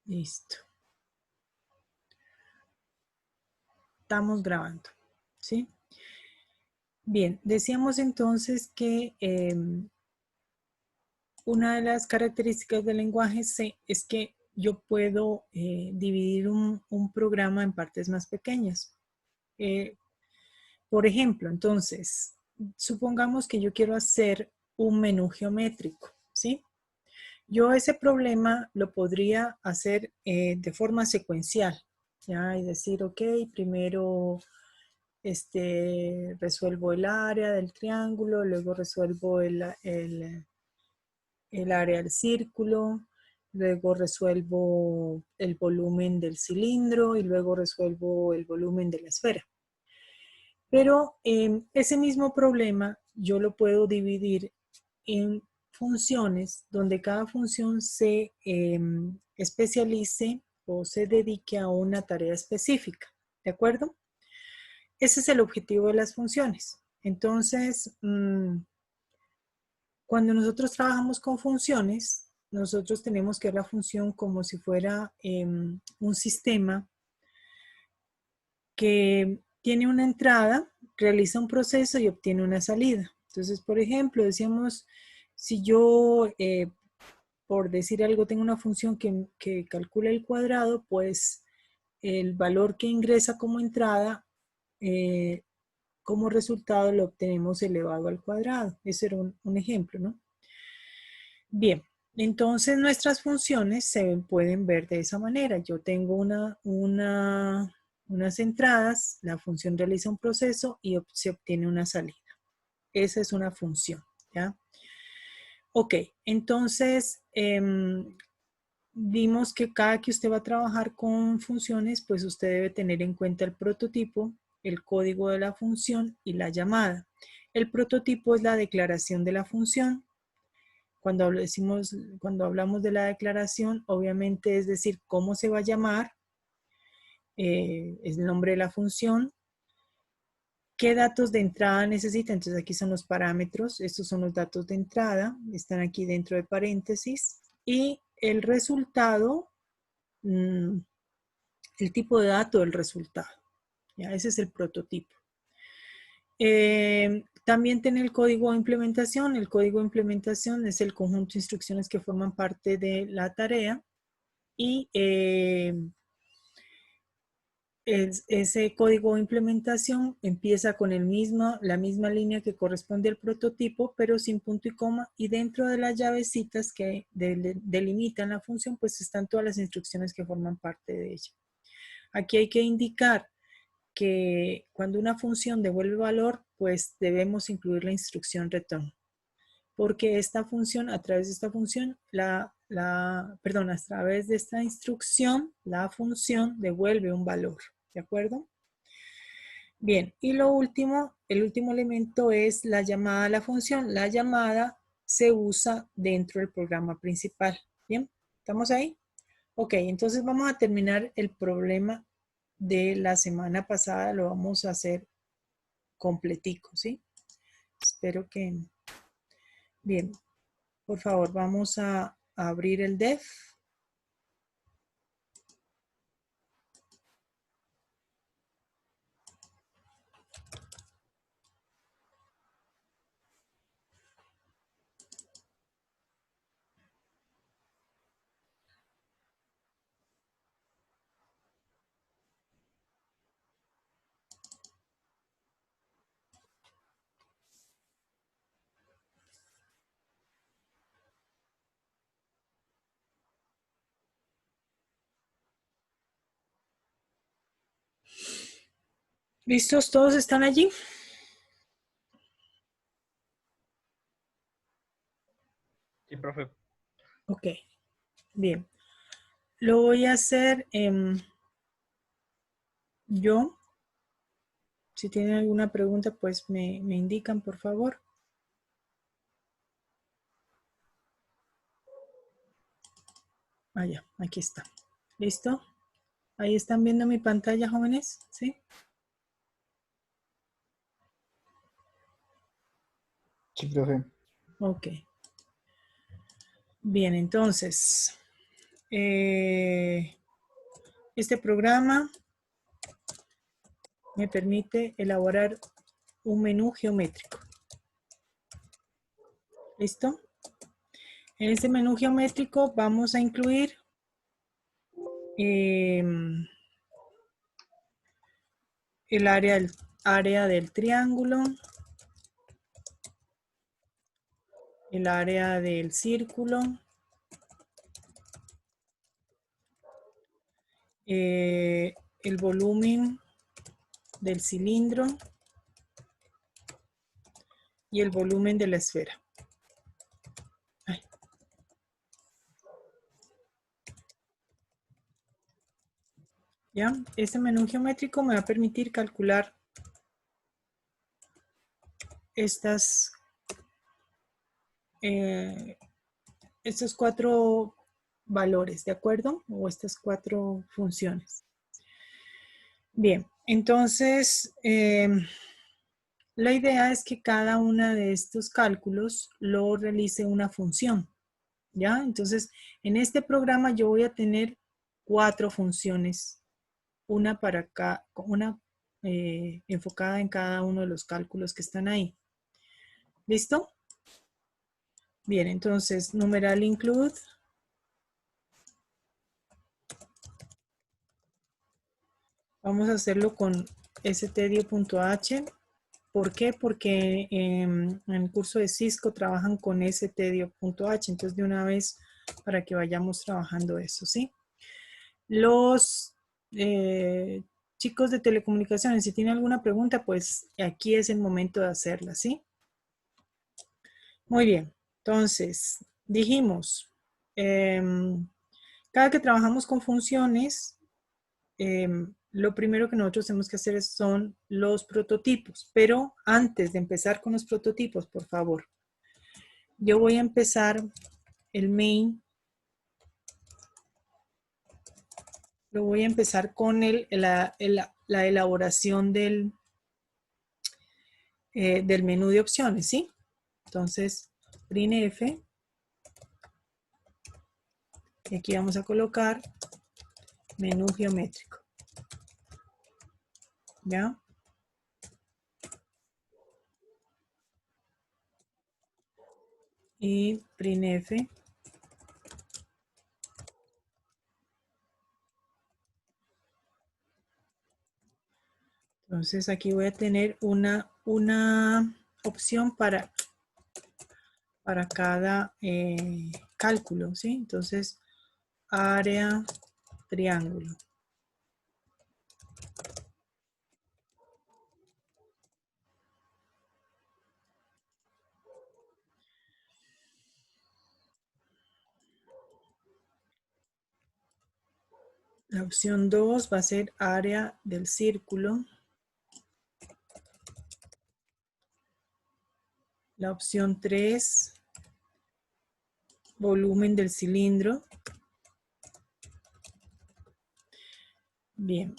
Listo. Estamos grabando, ¿sí? Bien, decíamos entonces que una de las características del lenguaje C es que yo puedo dividir un programa en partes más pequeñas. Por ejemplo, entonces, supongamos que yo quiero hacer un menú geométrico, ¿sí? Yo ese problema lo podría hacer de forma secuencial, ¿ya? Y decir, ok, primero resuelvo el área del triángulo, luego resuelvo el área del círculo, luego resuelvo el volumen del cilindro y luego resuelvo el volumen de la esfera. Pero ese mismo problema yo lo puedo dividir en funciones donde cada función se especialice o se dedique a una tarea específica, ¿de acuerdo? Ese es el objetivo de las funciones. Entonces, cuando nosotros trabajamos con funciones, nosotros tenemos que ver la función como si fuera un sistema que tiene una entrada, realiza un proceso y obtiene una salida. Entonces, por ejemplo, decíamos, si yo, por decir algo, tengo una función que calcula el cuadrado, pues el valor que ingresa como entrada, como resultado lo obtenemos elevado al cuadrado. Ese era un ejemplo, ¿no? Bien, entonces nuestras funciones se pueden ver de esa manera. Yo tengo unas entradas, la función realiza un proceso y se obtiene una salida. Esa es una función, ¿ya? Ok, entonces vimos que cada que usted va a trabajar con funciones, pues usted debe tener en cuenta el prototipo, el código de la función y la llamada. El prototipo es la declaración de la función. Cuando hablamos de la declaración, obviamente es decir, cómo se va a llamar, es el nombre de la función, qué datos de entrada necesita. Entonces aquí son los parámetros, estos son los datos de entrada, están aquí dentro de paréntesis, y el resultado, el tipo de dato del resultado. ¿Ya? Ese es el prototipo. También tiene el código de implementación. El código de implementación es el conjunto de instrucciones que forman parte de la tarea y ese código de implementación empieza con la misma línea que corresponde al prototipo, pero sin punto y coma, y dentro de las llavecitas que delimitan la función, pues están todas las instrucciones que forman parte de ella. Aquí hay que indicar que cuando una función devuelve valor, pues debemos incluir la instrucción return, porque esta función, a través de esta función, a través de esta instrucción, la función devuelve un valor, ¿de acuerdo? Bien, y lo último, el último elemento es la llamada a la función. La llamada se usa dentro del programa principal. ¿Bien? ¿Estamos ahí? Ok, entonces vamos a terminar el problema de la semana pasada. Lo vamos a hacer completico, ¿sí? Espero que... Bien, por favor, vamos a abrir el DEF. ¿Listos? ¿Todos están allí? Sí, profe. Ok, bien. Lo voy a hacer yo. Si tienen alguna pregunta, pues me indican, por favor. Ah, ya, aquí está. ¿Listo? Ahí están viendo mi pantalla, jóvenes, ¿sí? Sí, profe. Ok. Bien, entonces, Este programa me permite elaborar un menú geométrico. ¿Listo? En este menú geométrico vamos a incluir el área del triángulo, el área del círculo, el volumen del cilindro y el volumen de la esfera. Ay. ¿Ya? Este menú geométrico me va a permitir calcular estos 4 valores, ¿de acuerdo? O estas 4 funciones. Bien, entonces la idea es que cada una de estos cálculos lo realice una función, ¿ya? Entonces, en este programa yo voy a tener 4 funciones, una enfocada en cada uno de los cálculos que están ahí. ¿Listo? Bien, entonces, numeral include. Vamos a hacerlo con stdio.h. ¿Por qué? Porque en el curso de Cisco trabajan con stdio.h. Entonces, de una vez, para que vayamos trabajando eso, ¿sí? Los chicos de telecomunicaciones, si tienen alguna pregunta, pues aquí es el momento de hacerla, ¿sí? Muy bien. Entonces, dijimos, cada que trabajamos con funciones, lo primero que nosotros tenemos que hacer son los prototipos. Pero antes de empezar con los prototipos, por favor, yo voy a empezar el main. Lo voy a empezar con la elaboración del menú de opciones, ¿sí? Entonces, printf. Y aquí vamos a colocar menú geométrico. ¿Ya? Y printf. Entonces aquí voy a tener una opción para cada cálculo, ¿sí? Entonces, área triángulo. La opción 2 va a ser área del círculo. La opción 3, volumen del cilindro. Bien.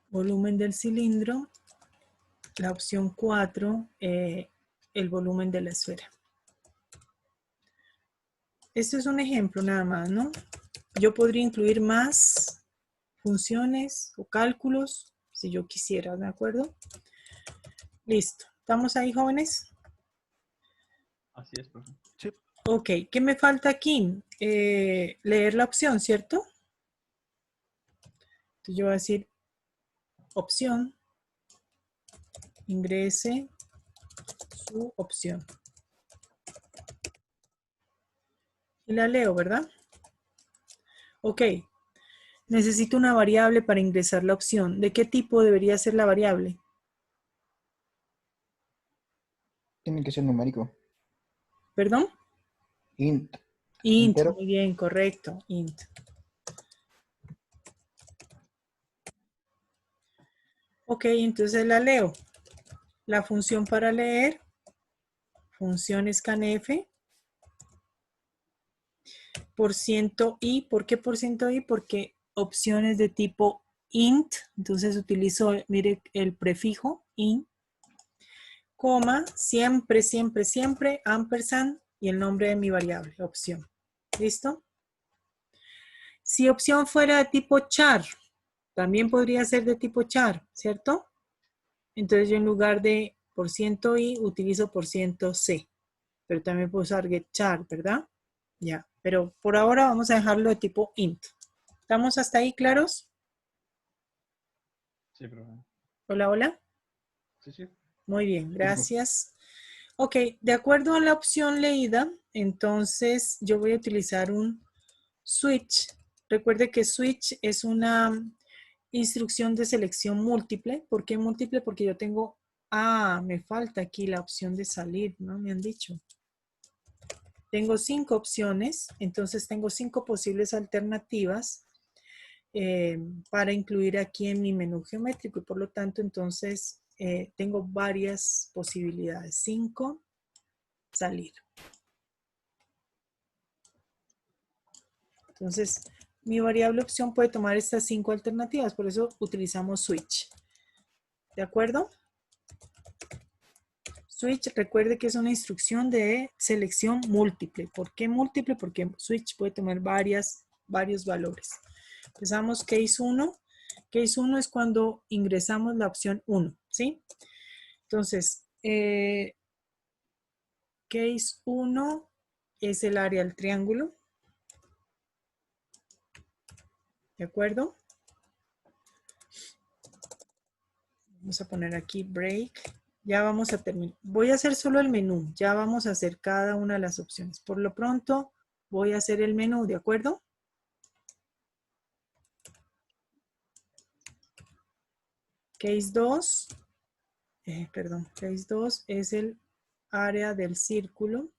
Volumen del cilindro. La opción 4, el volumen de la esfera. Este es un ejemplo nada más, ¿no? Yo podría incluir más funciones o cálculos si yo quisiera, ¿de acuerdo? Listo. ¿Estamos ahí, jóvenes? Así es, profe. Sí. Ok, ¿qué me falta aquí? Leer la opción, ¿cierto? Entonces yo voy a decir opción, ingrese su opción. Y la leo, ¿verdad? Ok. Necesito una variable para ingresar la opción. ¿De qué tipo debería ser la variable? Tiene que ser numérico. ¿Perdón? Int. Int, Entero. muy bien, correcto. Int. Ok, entonces la leo. La función para leer, función scanf, %i. ¿Por qué %i? Porque opciones de tipo int, entonces utilizo, mire, el prefijo int. coma, siempre, siempre, siempre, ampersand y el nombre de mi variable, opción. ¿Listo? Si opción fuera de tipo char, también podría ser de tipo char, ¿cierto? Entonces yo en lugar de %i utilizo %c, pero también puedo usar getChar, ¿verdad? Ya, pero por ahora vamos a dejarlo de tipo int. ¿Estamos hasta ahí claros? Sí, profe. Hola, hola. Sí, sí. Muy bien, gracias. Ok, de acuerdo a la opción leída, entonces yo voy a utilizar un switch. Recuerde que switch es una instrucción de selección múltiple. ¿Por qué múltiple? Porque yo tengo, me falta aquí la opción de salir, ¿no? Me han dicho. Tengo 5 opciones, entonces tengo 5 posibles alternativas para incluir aquí en mi menú geométrico y por lo tanto entonces tengo varias posibilidades. 5, salir. Entonces, mi variable opción puede tomar estas 5 alternativas, por eso utilizamos switch. ¿De acuerdo? Switch, recuerde que es una instrucción de selección múltiple. ¿Por qué múltiple? Porque switch puede tomar varios valores. Empezamos case 1. Case 1 es cuando ingresamos la opción 1, ¿sí? Entonces, case 1 es el área del triángulo. ¿De acuerdo? Vamos a poner aquí break. Ya vamos a terminar. Voy a hacer solo el menú. Ya vamos a hacer cada una de las opciones. Por lo pronto, voy a hacer el menú, ¿de acuerdo? Case 2. Case 2 es el área del círculo.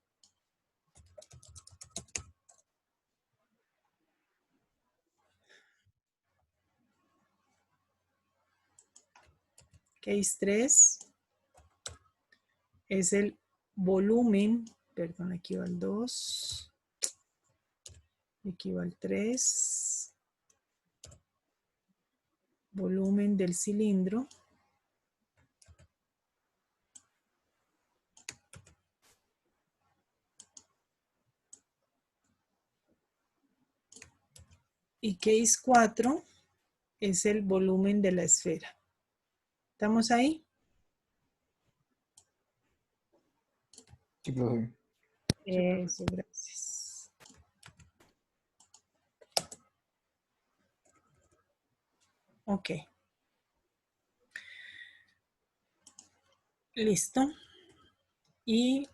Case 3 es el volumen, perdón, aquí va el 2, aquí va el 3, volumen del cilindro. Y case 4 es el volumen de la esfera. ¿Estamos ahí? Sí, profe. Eso, gracias. Ok. Listo. Y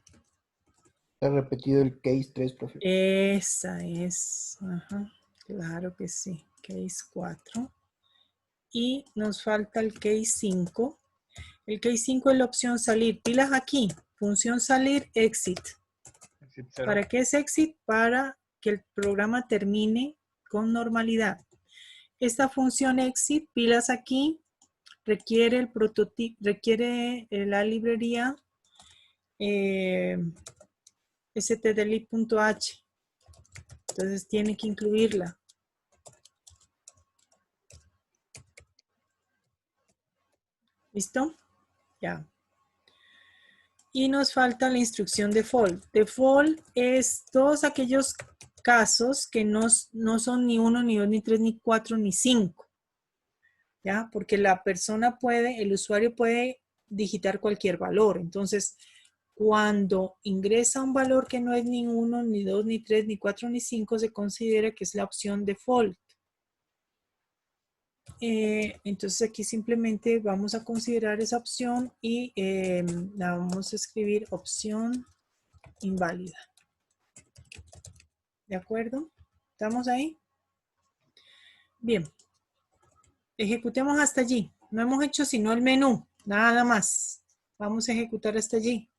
Está repetido el case 3, profe. esa es. Ajá, claro que sí. Case 4. Y nos falta el case 5. El case 5 es la opción salir. Pilas aquí. Función salir, exit. Exit 0. ¿Para qué es exit? Para que el programa termine con normalidad. Esta función exit, pilas aquí, requiere el prototipo, requiere la librería stdelete.h. Entonces tiene que incluirla. ¿Listo? Ya. Y nos falta la instrucción default. Default es todos aquellos casos que no son ni 1, ni 2, ni 3, ni 4, ni 5. ¿Ya? Porque la persona puede, el usuario puede digitar cualquier valor. Entonces, cuando ingresa un valor que no es ni 1, ni 2, ni 3, ni 4, ni 5, se considera que es la opción default. Entonces aquí simplemente vamos a considerar esa opción y la vamos a escribir opción inválida. ¿De acuerdo? ¿Estamos ahí? Bien. Ejecutemos hasta allí. No hemos hecho sino el menú, nada más. Vamos a ejecutar hasta allí.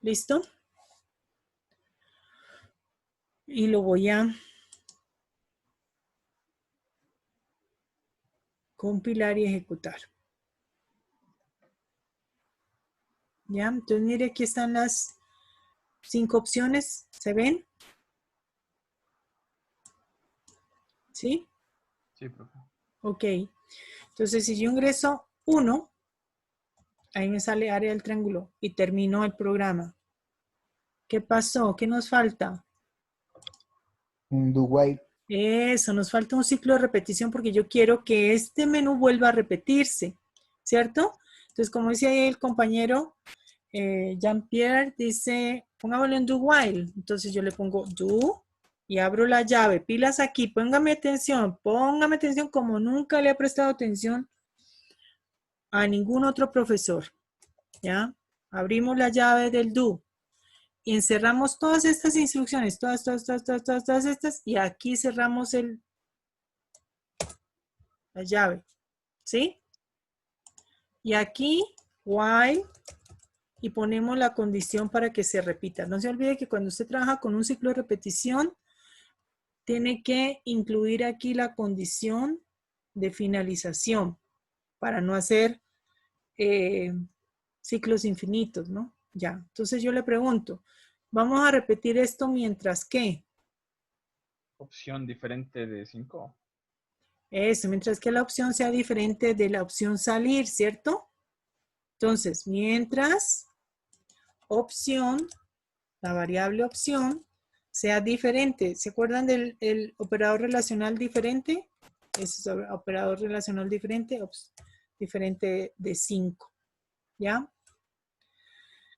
¿Listo? Y lo voy a compilar y ejecutar. ¿Ya? Entonces mire, aquí están las 5 opciones, ¿se ven? ¿Sí? Sí, profe. Ok. Entonces, si yo ingreso 1, ahí me sale área del triángulo y termino el programa. ¿Qué pasó? ¿Qué nos falta? Un do while. Eso, nos falta un ciclo de repetición porque yo quiero que este menú vuelva a repetirse, ¿cierto? Entonces, como dice ahí el compañero Jean-Pierre, dice, pongámosle en do while. Entonces yo le pongo do y abro la llave. Pilas aquí, póngame atención como nunca le he prestado atención a ningún otro profesor, ¿ya? Abrimos la llave del do. Y encerramos todas estas instrucciones, todas estas, y aquí cerramos la llave, ¿sí? Y aquí, while, y ponemos la condición para que se repita. No se olvide que cuando usted trabaja con un ciclo de repetición, tiene que incluir aquí la condición de finalización para no hacer ciclos infinitos, ¿no? Ya, entonces yo le pregunto, vamos a repetir esto mientras que, Opción diferente de 5. eso, mientras que la opción sea diferente de la opción salir, ¿cierto? Entonces, mientras opción, la variable opción, sea diferente. ¿Se acuerdan del el operador relacional diferente? Ese es operador relacional diferente, diferente de 5, ¿ya?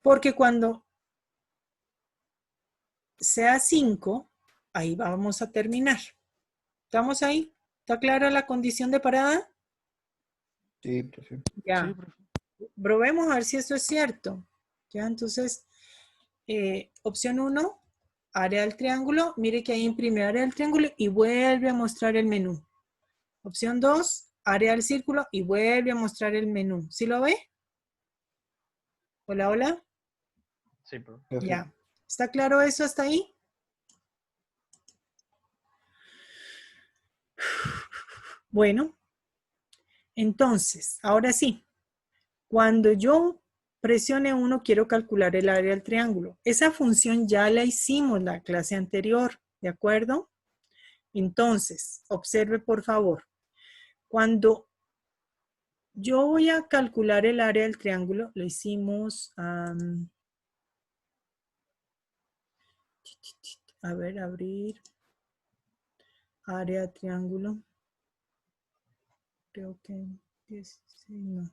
Porque cuando sea 5, ahí vamos a terminar. ¿Estamos ahí? ¿Está clara la condición de parada? Sí, profe. Ya. Sí, profe. Probemos a ver si esto es cierto. Ya, entonces, opción 1, área del triángulo. Mire que ahí imprime área del triángulo y vuelve a mostrar el menú. Opción 2, área del círculo y vuelve a mostrar el menú. ¿Sí lo ve? Hola, hola. Sí, profe. Profe. Ya. ¿Está claro eso hasta ahí? Bueno, entonces, ahora sí. Cuando yo presione 1, quiero calcular el área del triángulo. Esa función ya la hicimos la clase anterior, ¿de acuerdo? Entonces, observe por favor. Cuando yo voy a calcular el área del triángulo, lo hicimos, a ver, abrir, área de triángulo, creo que, no,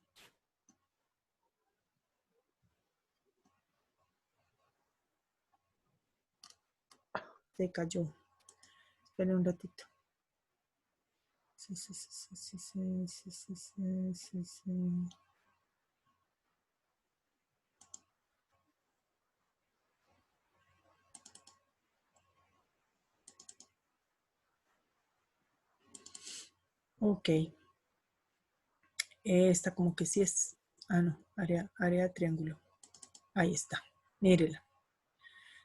se cayó, espere un ratito. Sí. Ok. Esta como que sí es. Ah, no. Área de triángulo. Ahí está. Mírela.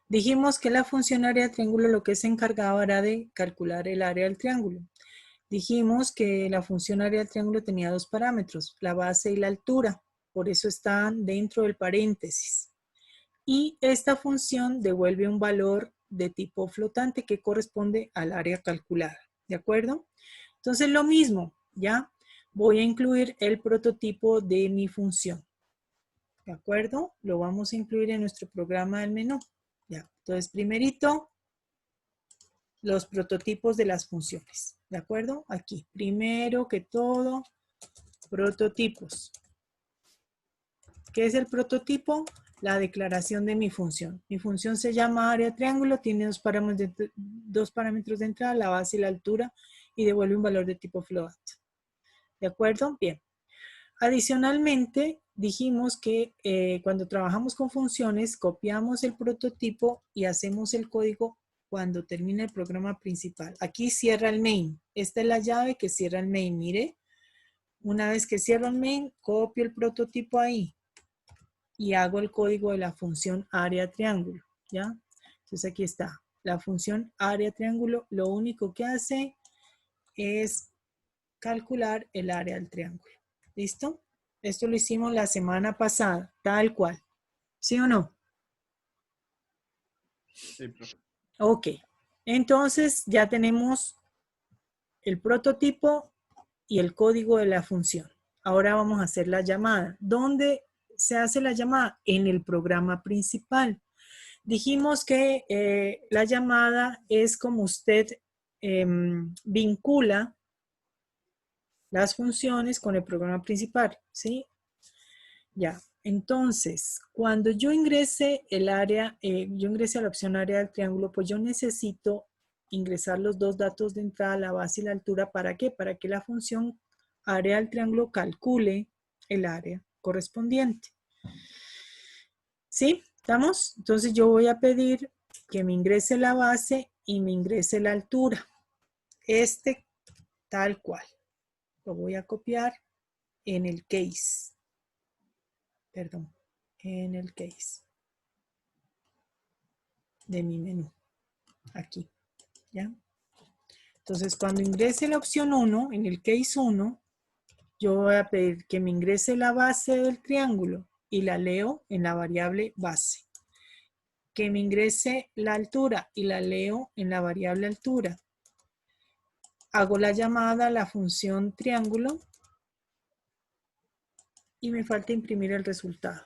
Dijimos que la función área de triángulo lo que se encargaba era de calcular el área del triángulo. Dijimos que la función área del triángulo tenía 2 parámetros, la base y la altura. Por eso están dentro del paréntesis. Y esta función devuelve un valor de tipo flotante que corresponde al área calculada. ¿De acuerdo? Entonces lo mismo, ¿ya? Voy a incluir el prototipo de mi función. ¿De acuerdo? Lo vamos a incluir en nuestro programa del menú. ¿Ya? Entonces, primerito, los prototipos de las funciones. ¿De acuerdo? Aquí, primero que todo, prototipos. ¿Qué es el prototipo? La declaración de mi función. Mi función se llama área triángulo, tiene dos parámetros de entrada, la base y la altura, y devuelve un valor de tipo float. ¿De acuerdo? Bien. Adicionalmente, dijimos que cuando trabajamos con funciones, copiamos el prototipo y hacemos el código cuando termine el programa principal. Aquí cierra el main. Esta es la llave que cierra el main. Mire, una vez que cierro el main, copio el prototipo ahí y hago el código de la función área triángulo, ¿ya? Entonces aquí está. La función área triángulo lo único que hace es calcular el área del triángulo. ¿Listo? Esto lo hicimos la semana pasada, tal cual. ¿Sí o no? Sí, profe. Ok, entonces ya tenemos el prototipo y el código de la función. Ahora vamos a hacer la llamada. ¿Dónde se hace la llamada? En el programa principal. Dijimos que la llamada es como usted vincula las funciones con el programa principal, ¿sí? Ya, entonces, cuando yo ingrese el área, yo ingrese a la opción área del triángulo, pues yo necesito ingresar los dos datos de entrada, la base y la altura. ¿Para qué? Para que la función área del triángulo calcule el área correspondiente. ¿Sí? ¿Estamos? Entonces yo voy a pedir que me ingrese la base y me ingrese la altura. Tal cual. Lo voy a copiar en el case. Perdón, en el case de mi menú. Aquí, ¿ya? Entonces, cuando ingrese la opción 1, en el case 1, yo voy a pedir que me ingrese la base del triángulo y la leo en la variable base. Que me ingrese la altura y la leo en la variable altura. Hago la llamada a la función triángulo y me falta imprimir el resultado.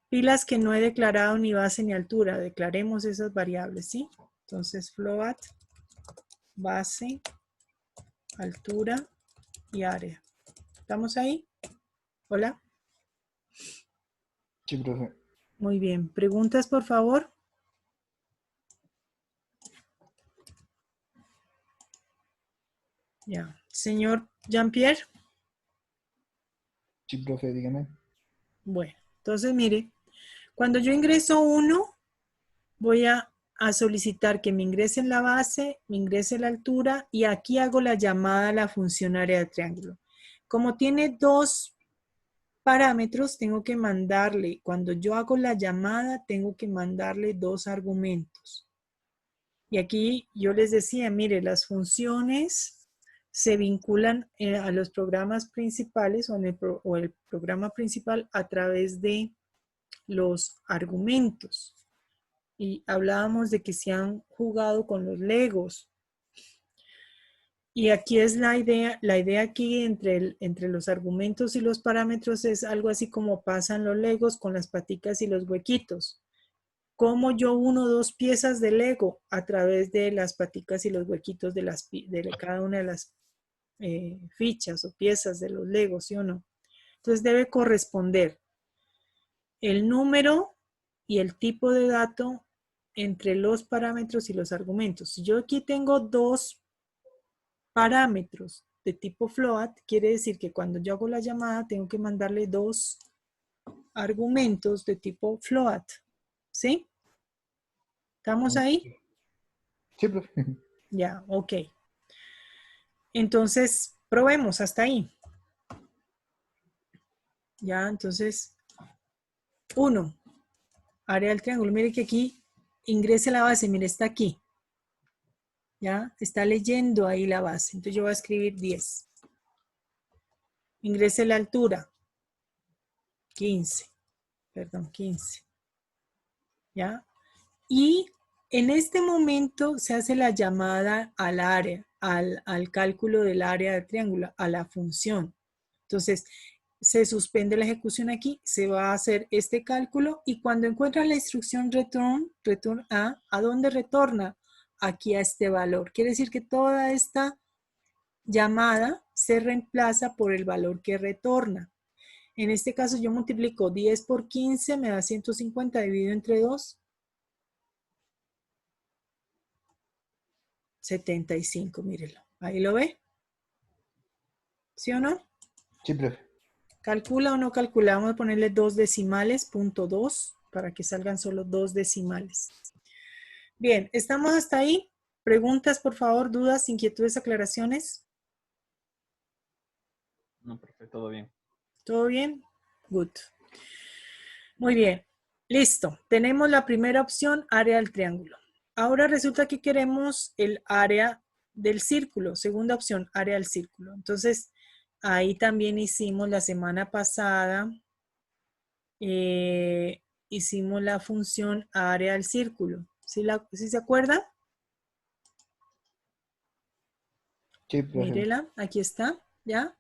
Pilas que no he declarado ni base ni altura. Declaremos esas variables, ¿sí? Entonces, float, base, altura y área. ¿Estamos ahí? Hola. Sí, profe. Muy bien. ¿Preguntas, por favor? Ya. Señor Jean-Pierre. Sí, profe, dígame. Bueno, entonces mire, cuando yo ingreso 1, voy a solicitar que me ingresen la base, me ingrese la altura y aquí hago la llamada a la función área de triángulo. Como tiene dos parámetros, tengo que mandarle, cuando yo hago la llamada, tengo que mandarle dos argumentos. Y aquí yo les decía, mire, las funciones se vinculan a los programas principales o el programa principal a través de los argumentos. Y hablábamos de que se han jugado con los legos. Y aquí es la idea aquí entre los argumentos y los parámetros es algo así como pasan los legos con las paticas y los huequitos. Cómo yo uno dos piezas de Lego a través de las paticas y los huequitos de cada una de las fichas o piezas de los Legos, ¿sí o no? Entonces debe corresponder el número y el tipo de dato entre los parámetros y los argumentos. Si yo aquí tengo dos parámetros de tipo float, quiere decir que cuando yo hago la llamada tengo que mandarle dos argumentos de tipo float. ¿Sí? ¿Estamos ahí? Sí, profe. Ya, ok. Entonces, probemos hasta ahí. Ya, entonces, 1, área del triángulo. Mire que aquí ingrese la base, mire, está aquí. Ya, está leyendo ahí la base. Entonces yo voy a escribir 10. Ingrese la altura. 15. Perdón, 15. ¿Ya? Y en este momento se hace la llamada al área, al cálculo del área del triángulo, a la función. Entonces, se suspende la ejecución aquí, se va a hacer este cálculo y cuando encuentra la instrucción return ¿a dónde retorna? Aquí a este valor. Quiere decir que toda esta llamada se reemplaza por el valor que retorna. En este caso yo multiplico 10 por 15, me da 150 dividido entre 2. 75, mírelo. Ahí lo ve. ¿Sí o no? Sí, profe. ¿Calcula o no calcula? Vamos a ponerle 2 decimales, punto 2, para que salgan solo 2 decimales. Bien, ¿estamos hasta ahí? ¿Preguntas, por favor, dudas, inquietudes, aclaraciones? No, profe, todo bien. ¿Todo bien? Good. Muy bien. Listo. Tenemos la primera opción, área del triángulo. Ahora resulta que queremos el área del círculo. Segunda opción, área del círculo. Entonces, ahí también hicimos la semana pasada, hicimos la función área del círculo. ¿Sí se acuerda? Sí, profe. Mírela, aquí está, ¿ya?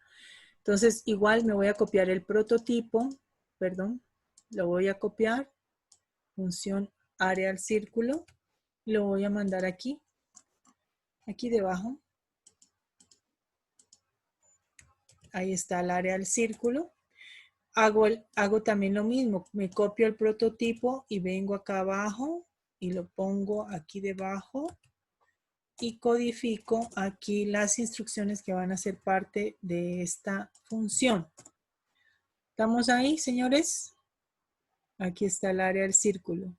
Entonces, igual me voy a copiar el prototipo, perdón, lo voy a copiar, función área al círculo, lo voy a mandar aquí debajo. Ahí está el área del círculo. Hago también lo mismo, me copio el prototipo y vengo acá abajo y lo pongo aquí debajo y codifico aquí las instrucciones que van a ser parte de esta función. ¿Estamos ahí, señores? Aquí está el área del círculo.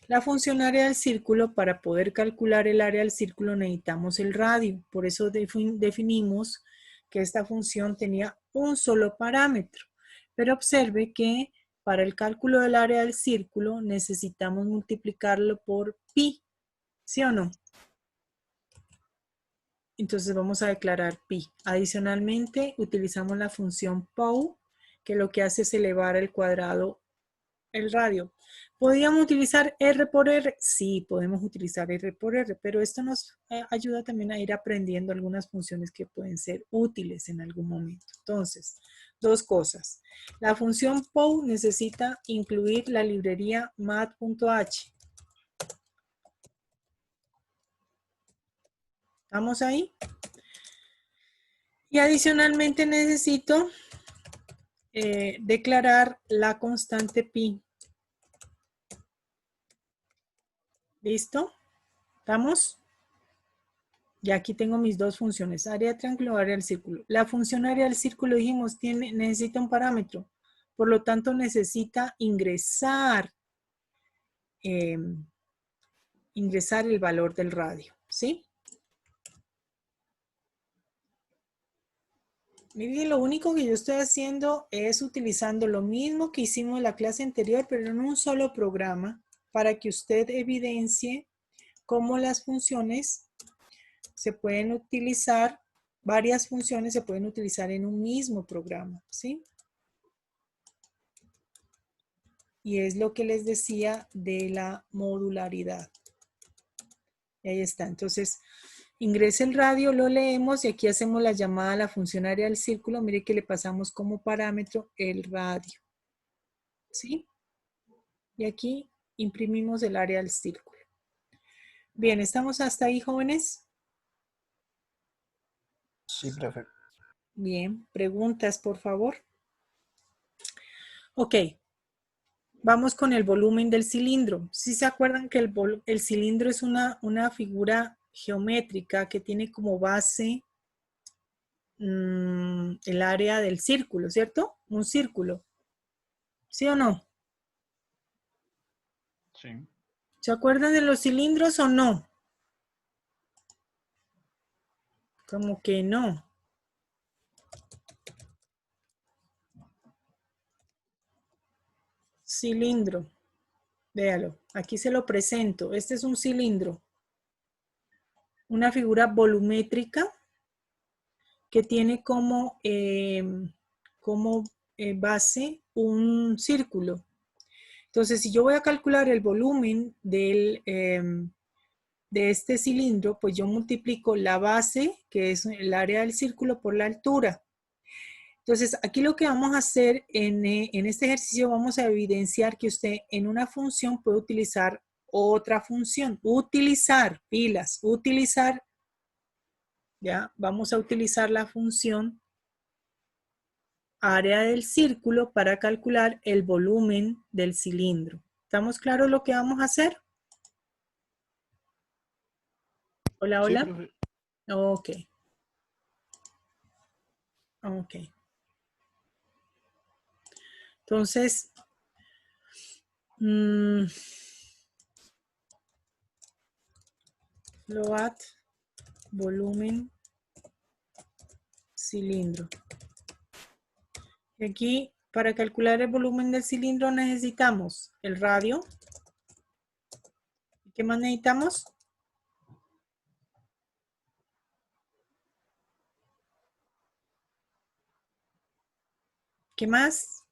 La función área del círculo, para poder calcular el área del círculo necesitamos el radio. Por eso definimos que esta función tenía un solo parámetro. Pero observe que para el cálculo del área del círculo necesitamos multiplicarlo por pi. ¿Sí o no? Entonces vamos a declarar pi. Adicionalmente utilizamos la función POW, que lo que hace es elevar al cuadrado el radio. ¿Podríamos utilizar R por R? Sí, podemos utilizar R por R, pero esto nos ayuda también a ir aprendiendo algunas funciones que pueden ser útiles en algún momento. Entonces, dos cosas. La función POW necesita incluir la librería math.h. ¿Estamos ahí? Y adicionalmente necesito declarar la constante pi. ¿Listo? ¿Estamos? Y aquí tengo mis dos funciones, área del triángulo, área del círculo. La función área del círculo, dijimos, necesita un parámetro. Por lo tanto, necesita ingresar el valor del radio. ¿Sí? Miren, lo único que yo estoy haciendo es utilizando lo mismo que hicimos en la clase anterior, pero en un solo programa, para que usted evidencie cómo las funciones se pueden utilizar, varias funciones se pueden utilizar en un mismo programa, ¿sí? Y es lo que les decía de la modularidad. Y ahí está. Entonces, ingresa el radio, lo leemos y aquí hacemos la llamada a la función área del círculo. Mire que le pasamos como parámetro el radio. ¿Sí? Y aquí imprimimos el área del círculo. Bien, ¿estamos hasta ahí, jóvenes? Sí, profe. Bien, preguntas, por favor. Ok, vamos con el volumen del cilindro. ¿Sí se acuerdan que el cilindro es una figura geométrica que tiene como base el área del círculo, ¿cierto? Un círculo. ¿Sí o no? Sí. ¿Se acuerdan de los cilindros o no? Como que no. Cilindro. Véalo. Aquí se lo presento. Este es un cilindro. Una figura volumétrica que tiene como base un círculo. Entonces, si yo voy a calcular el volumen de este cilindro, pues yo multiplico la base, que es el área del círculo, por la altura. Entonces, aquí lo que vamos a hacer en este ejercicio, vamos a evidenciar que usted en una función puede utilizar otra función. Utilizar, pilas, utilizar, ¿ya? Vamos a utilizar la función área del círculo para calcular el volumen del cilindro. ¿Estamos claros lo que vamos a hacer? Hola, Sí, hola. profe. Ok. Ok. Entonces, float, volumen, cilindro. Y aquí, para calcular el volumen del cilindro necesitamos el radio. ¿Qué más necesitamos? ¿Qué más?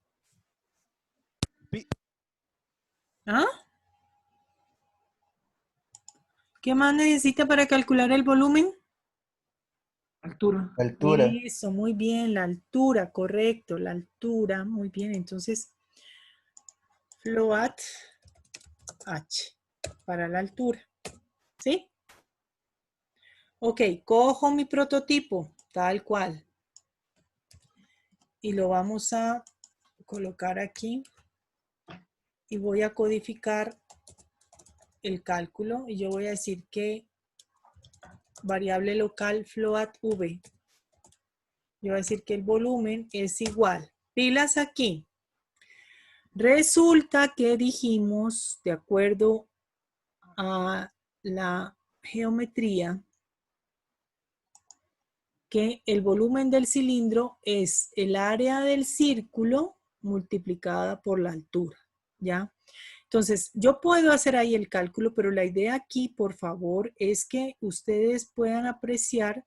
¿Ah? ¿Qué más necesita para calcular el volumen? Altura. Altura. Eso, muy bien, la altura, correcto, la altura, muy bien. Entonces, float H para la altura, ¿sí? Ok, cojo mi prototipo, tal cual, y lo vamos a colocar aquí y voy a codificar el cálculo y yo voy a decir que variable local float V. Yo voy a decir que el volumen es igual. Pilas aquí. Resulta que dijimos, de acuerdo a la geometría, que el volumen del cilindro es el área del círculo multiplicada por la altura, ¿ya? Entonces, yo puedo hacer ahí el cálculo, pero la idea aquí, por favor, es que ustedes puedan apreciar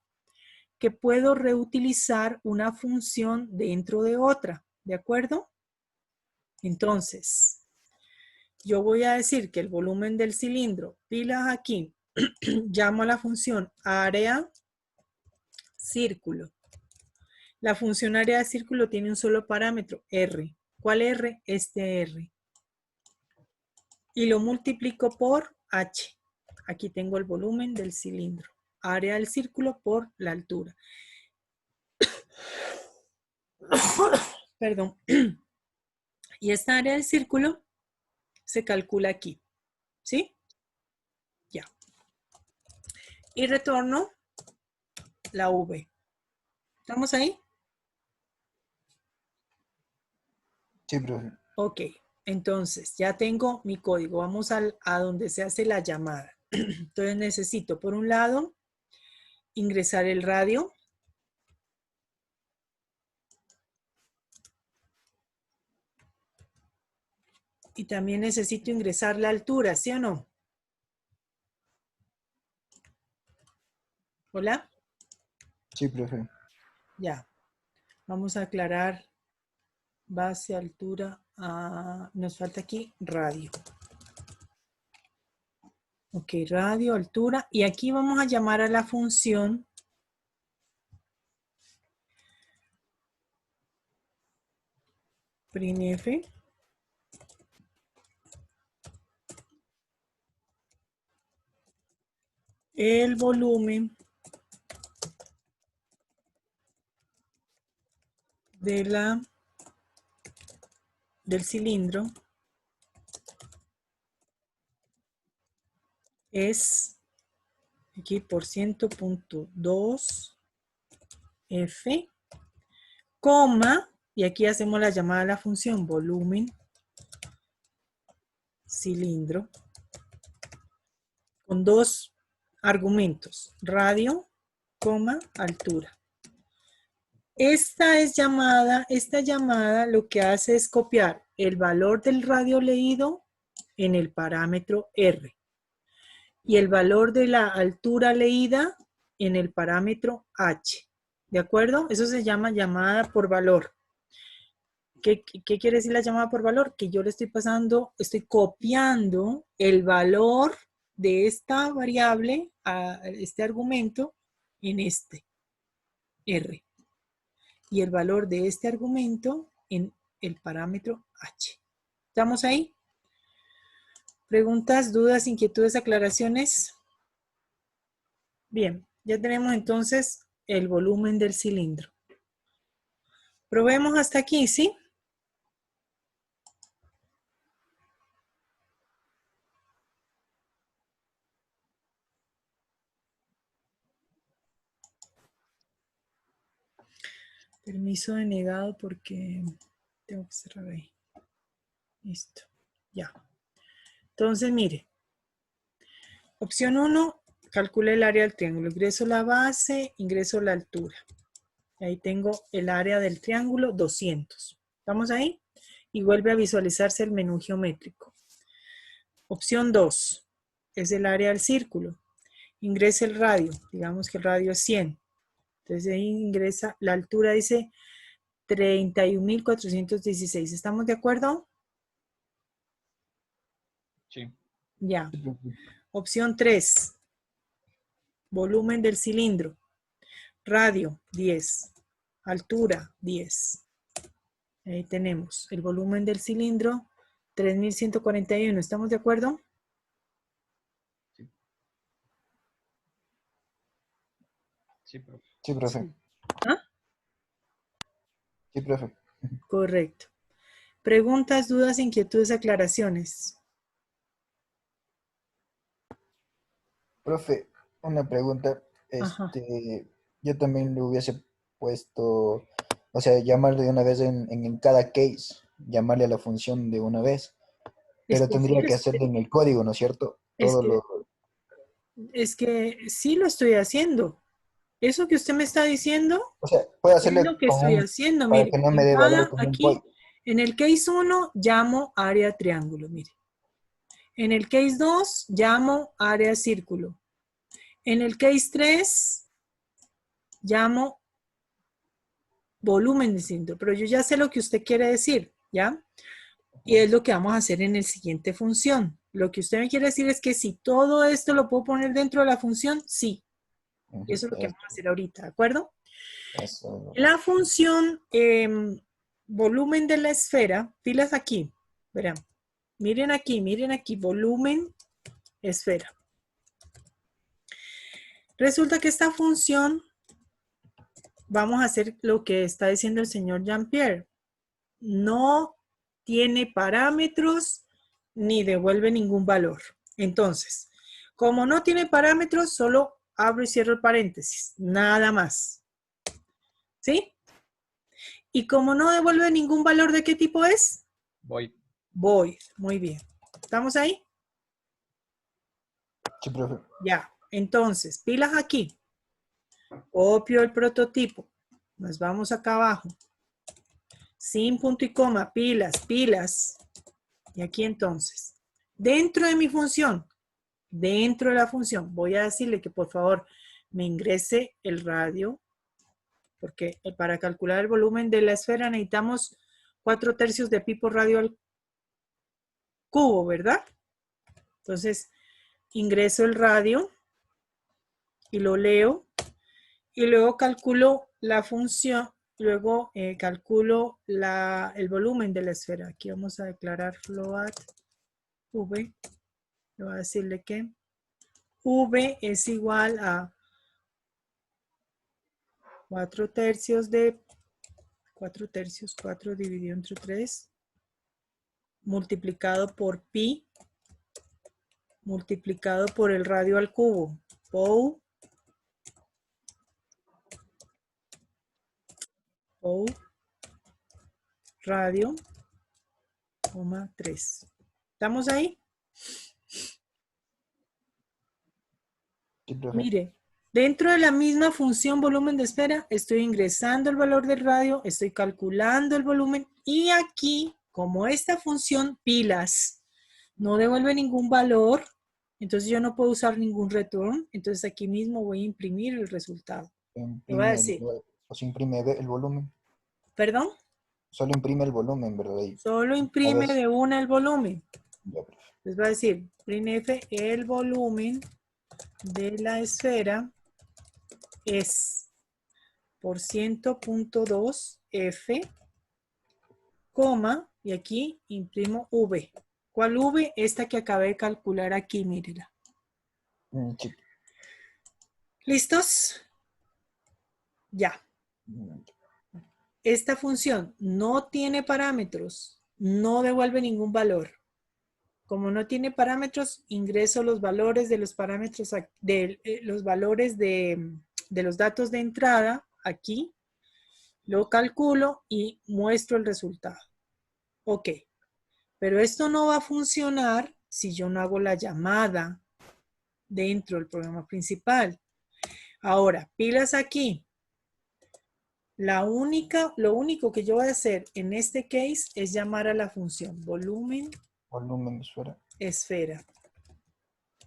que puedo reutilizar una función dentro de otra, ¿de acuerdo? Entonces, yo voy a decir que el volumen del cilindro, pilas aquí, llamo a la función área círculo. La función área de círculo tiene un solo parámetro, R. ¿Cuál R? Este R. Y lo multiplico por H. Aquí tengo el volumen del cilindro. Área del círculo por la altura. Perdón. Y esta área del círculo se calcula aquí. ¿Sí? Ya. Y retorno la V. ¿Estamos ahí? Sí, profe. Ok. Entonces, ya tengo mi código. Vamos a donde se hace la llamada. Entonces necesito, por un lado, ingresar el radio. Y también necesito ingresar la altura, ¿sí o no? ¿Hola? Sí, profe. Ya. Vamos a aclarar base, altura. Nos falta aquí radio. Ok, radio, altura. Y aquí vamos a llamar a la función printf. El volumen del cilindro es aquí por 100.2 F, coma, y aquí hacemos la llamada a la función volumen cilindro con dos argumentos, radio, coma, altura. Esta llamada lo que hace es copiar el valor del radio leído en el parámetro R y el valor de la altura leída en el parámetro H. ¿De acuerdo? Eso se llama llamada por valor. ¿Qué quiere decir la llamada por valor? Que yo le estoy pasando, estoy copiando el valor de esta variable, a este argumento, en este R. Y el valor de este argumento en el parámetro H. ¿Estamos ahí? ¿Preguntas, dudas, inquietudes, aclaraciones? Bien, ya tenemos entonces el volumen del cilindro. Probemos hasta aquí, ¿sí? Permiso denegado porque tengo que cerrar ahí. Listo, ya. Entonces, mire. Opción 1, calcule el área del triángulo. Ingreso la base, ingreso la altura. Ahí tengo el área del triángulo, 200. ¿Estamos ahí? Y vuelve a visualizarse el menú geométrico. Opción 2, es el área del círculo. Ingrese el radio, digamos que el radio es 100. Entonces ahí ingresa, la altura dice 31.416. ¿Estamos de acuerdo? Ya. Sí, profe. Opción 3. Volumen del cilindro. Radio, 10. Altura, 10. Ahí tenemos el volumen del cilindro, 3141. ¿Estamos de acuerdo? Sí, profe. Sí, profe. Sí. ¿Ah? Sí, profe. Correcto. Preguntas, dudas, inquietudes, aclaraciones. Profe, una pregunta. Ajá. Yo también le hubiese puesto, o sea, llamarle de una vez en cada case, llamarle a la función de una vez, Es pero que sí tendría que hacerlo en el código, ¿no es cierto? es Todo que, lo, es que sí lo estoy haciendo. Eso que usted me está diciendo o sea, puedo es hacerle lo que con estoy un, haciendo. para Mire, que no me en dé valor cada, con un aquí, point. en el case 1 llamo área triángulo, mire. En el case 2 llamo área círculo. En el case 3 llamo volumen de cilindro, pero yo ya sé lo que usted quiere decir, ¿ya? Y es lo que vamos a hacer en el siguiente función. Lo que usted me quiere decir es que si todo esto lo puedo poner dentro de la función, sí. Y Ujú, eso es lo que vamos a hacer ahorita, ¿de acuerdo? eso, La función volumen de la esfera, pilas aquí, verán. Miren aquí, volumen, esfera. Resulta que esta función, vamos a hacer lo que está diciendo el señor Jean-Pierre. No tiene parámetros ni devuelve ningún valor. Entonces, como no tiene parámetros, solo abro y cierro el paréntesis, nada más. ¿Sí? Y como no devuelve ningún valor, ¿de qué tipo es? Voy. Void. Muy bien. ¿Estamos ahí? sí, profe. Ya. Entonces, pilas aquí. Copio el prototipo. Nos vamos acá abajo. Sin punto y coma, pilas, pilas. Y aquí entonces, dentro de mi función, dentro de la función, voy a decirle que por favor me ingrese el radio, porque para calcular el volumen de la esfera necesitamos 4/3 de pi por radio al cubo, ¿verdad? Entonces, ingreso el radio y lo leo y luego calculo la función, luego calculo el volumen de la esfera. Aquí vamos a declarar float v, le voy a decirle que v es igual a 4/3 de 4/3, 4 dividido entre 3, multiplicado por pi, multiplicado por el radio al cubo, pou radio, 3. ¿Estamos ahí? Sí, profe. Mire, dentro de la misma función volumen de esfera, estoy ingresando el valor del radio, estoy calculando el volumen y aquí, como esta función pilas no devuelve ningún valor, entonces yo no puedo usar ningún return, entonces aquí mismo voy a imprimir el resultado. Le voy a decir, O se imprime el volumen. perdón, Solo imprime el volumen, ¿verdad? Y solo una imprime vez. de una el volumen. Ya, profe. Les voy a decir, printf el volumen de la esfera es por 100.2 F, coma, y aquí imprimo V. ¿Cuál V? Esta que acabé de calcular aquí, mírela. Sí. ¿Listos? Ya. Esta función no tiene parámetros, no devuelve ningún valor. Como no tiene parámetros, ingreso los valores de los parámetros, los valores de los datos de entrada aquí, lo calculo y muestro el resultado. Ok, pero esto no va a funcionar si yo no hago la llamada dentro del programa principal. Ahora, pilas aquí. Lo único que yo voy a hacer en este case es llamar a la función volumen Volumen de esfera. esfera.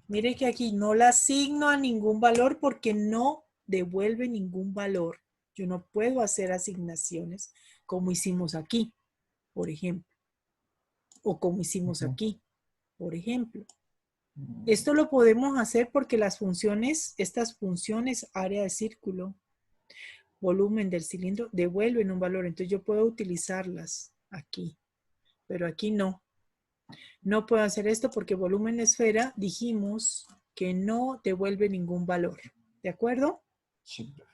Mire que aquí no la asigno a ningún valor porque no devuelve ningún valor. Yo no puedo hacer asignaciones como hicimos aquí, por ejemplo. O como hicimos Ujú. aquí, por ejemplo. Esto lo podemos hacer porque las funciones, estas funciones, área de círculo, volumen del cilindro, devuelven un valor. Entonces yo puedo utilizarlas aquí, pero aquí no. No puedo hacer esto porque volumen de esfera dijimos que no devuelve ningún valor. ¿De acuerdo? Sí, profe.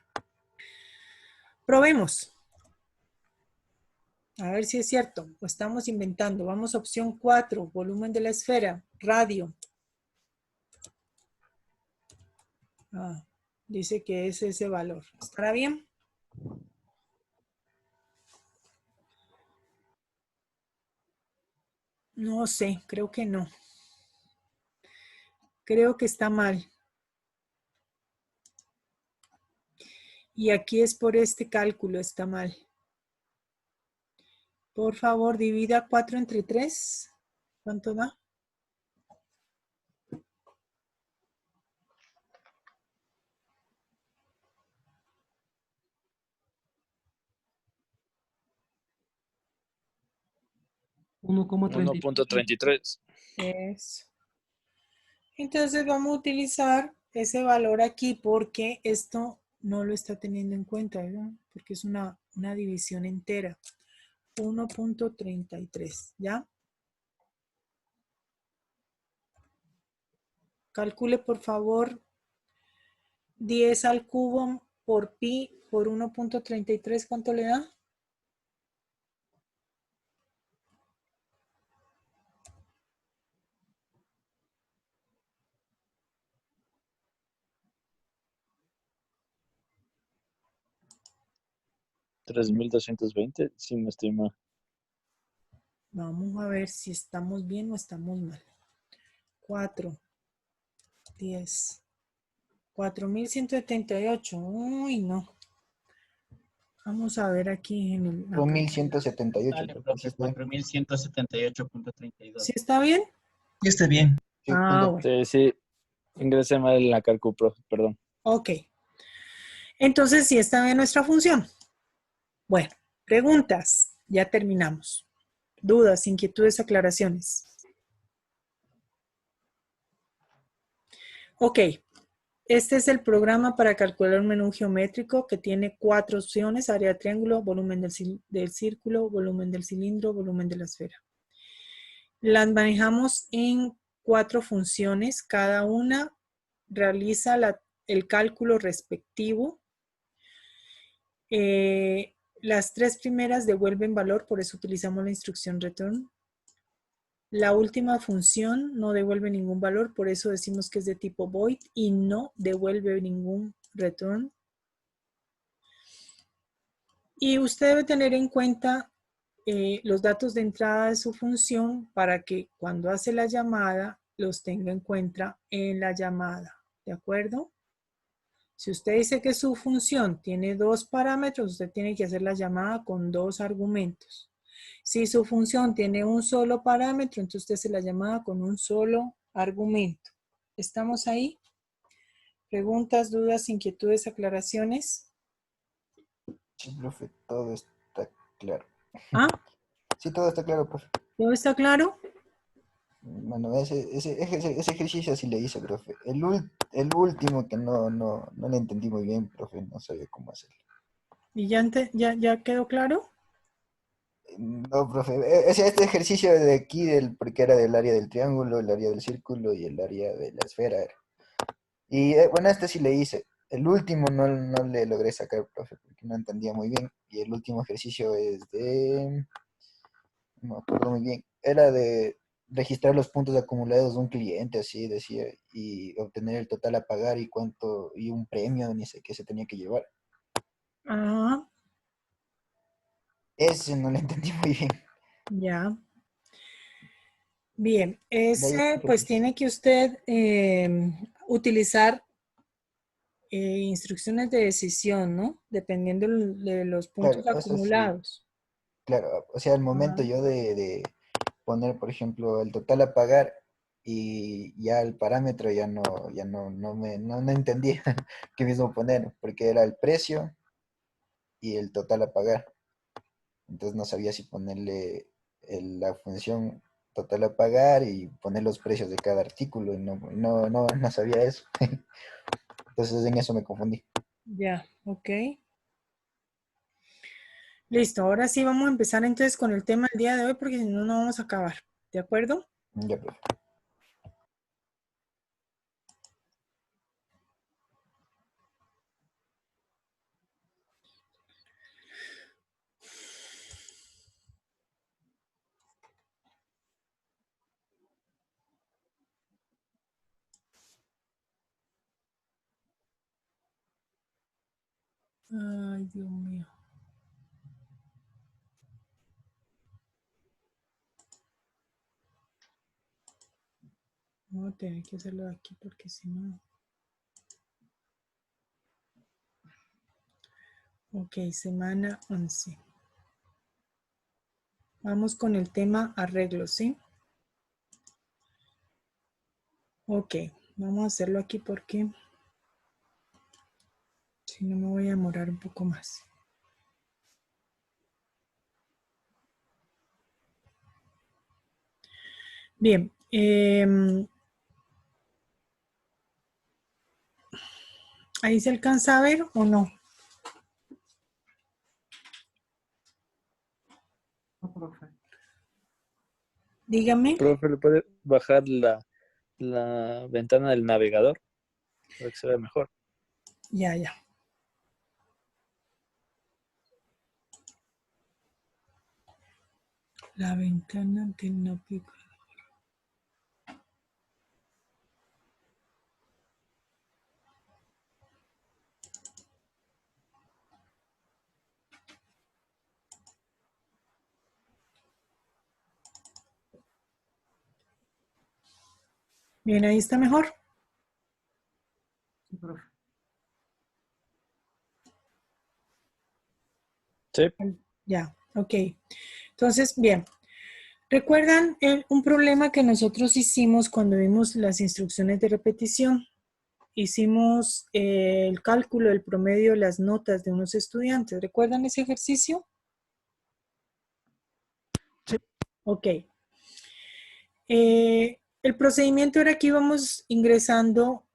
Probemos. A ver si es cierto. O estamos inventando. Vamos a opción 4. Volumen de la esfera. Radio. Ah, dice que es ese valor. ¿Estará bien? No sé. Creo que no. Creo que está mal. Y aquí es por este cálculo. Está mal. Por favor, divida 4 entre 3. ¿Cuánto da? 1,33. 1.33. Eso. Entonces vamos a utilizar ese valor aquí porque esto no lo está teniendo en cuenta, ¿verdad? Porque es una división entera. 1.33, ¿ya? Calcule por favor 10 al cubo por pi por 1.33, ¿cuánto le da? $3,220, si no estoy mal. Vamos a ver si estamos bien o estamos mal. 4, 10, 4.178. Uy, no. Vamos a ver aquí en el... Fue 1178, Dale, profe. Sí, profe, está bien. 4178.32. ¿Sí está bien? Sí, está bien. Sí, Ah, punto. bueno. Sí, sí, ingresé mal en la calcu, profe, perdón. Ok. Entonces, sí está bien nuestra función. Bueno, preguntas. Ya terminamos. Dudas, inquietudes, aclaraciones. Ok. Este es el programa para calcular un menú geométrico que tiene 4 opciones: área de triángulo, volumen del círculo, volumen del cilindro, volumen de la esfera. Las manejamos en 4 funciones. Cada una realiza el cálculo respectivo. Las 3 primeras devuelven valor, por eso utilizamos la instrucción return. La última función no devuelve ningún valor, por eso decimos que es de tipo void y no devuelve ningún return. Y usted debe tener en cuenta los datos de entrada de su función para que cuando hace la llamada los tenga en cuenta en la llamada. ¿De acuerdo? Si usted dice que su función tiene 2 parámetros, usted tiene que hacer la llamada con 2 argumentos. Si su función tiene un solo parámetro, entonces usted hace la llamada con un solo argumento. ¿Estamos ahí? ¿Preguntas, dudas, inquietudes, aclaraciones? Sí, profe, todo está claro. ¿Ah? Sí, todo está claro, profe. ¿Todo está claro? Bueno, ese ejercicio sí le hice, profe. El último que no le entendí muy bien, profe, no sabía cómo hacerlo. ¿Y ya quedó claro? No, profe, este ejercicio de aquí, porque era del área del triángulo, el área del círculo y el área de la esfera. Y bueno, este sí le hice. El último no le logré sacar, profe, porque no entendía muy bien. Y el último ejercicio es no me acuerdo muy bien, era de registrar los puntos acumulados de un cliente, así decía, y obtener el total a pagar y cuánto, y un premio, ni sé qué se tenía que llevar. Ah, Ese no lo entendí muy bien. ya. Bien, De ahí, ese pues tiene que usted utilizar instrucciones de decisión, ¿no? Dependiendo de los claro, puntos eso sí, acumulados. claro, o sea, el momento Ah, yo de poner, por ejemplo, el total a pagar y ya el parámetro no entendía qué mismo poner, porque era el precio y el total a pagar. Entonces no sabía si ponerle la función total a pagar y poner los precios de cada artículo y no sabía eso. Entonces en eso me confundí. Ya, ok. Listo, ahora sí vamos a empezar entonces con el tema del día de hoy porque si no, no vamos a acabar. ¿De acuerdo? Ya, profe. Ay, Dios mío. Vamos a tener que hacerlo aquí porque si no... Ok, semana 11. Vamos con el tema arreglos, ¿sí? Ok, vamos a hacerlo aquí porque si no me voy a demorar un poco más. Bien, ¿ahí se alcanza a ver o no? No, profe. Dígame. Profe, ¿le puede bajar la ventana del navegador para que se vea mejor? Ya, ya. La ventana del navegador. Bien, ahí está mejor. Sí, profe. Sí. Ya, ok. Entonces, bien. ¿Recuerdan un problema que nosotros hicimos cuando vimos las instrucciones de repetición? Hicimos el cálculo del promedio de las notas de unos estudiantes. ¿Recuerdan ese ejercicio? Sí. Ok. El procedimiento era que íbamos ingresando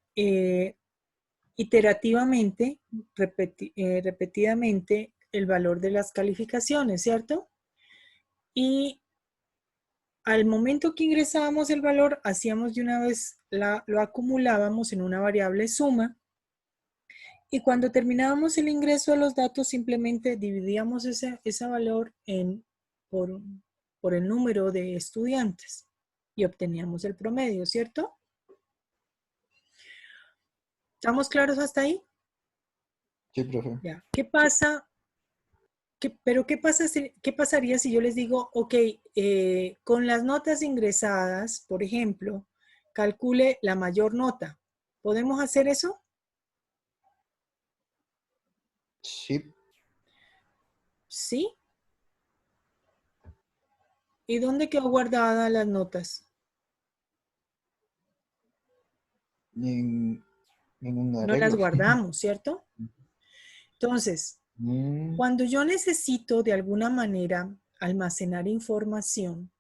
iterativamente, repetidamente, el valor de las calificaciones, ¿cierto? Y al momento que ingresábamos el valor, hacíamos de una vez, lo acumulábamos en una variable suma. Y cuando terminábamos el ingreso de los datos, simplemente dividíamos ese valor por el número de estudiantes y obteníamos el promedio, ¿cierto? ¿Estamos claros hasta ahí? Sí, profe. Ya. ¿Qué pasa? ¿Qué pasaría si yo les digo, ok, con las notas ingresadas, por ejemplo, calcule la mayor nota? ¿Podemos hacer eso? Sí. Sí. ¿Y dónde quedó guardadas las notas? En un No las arreglo. guardamos, ¿cierto? Entonces, Mm, cuando yo necesito de alguna manera almacenar información,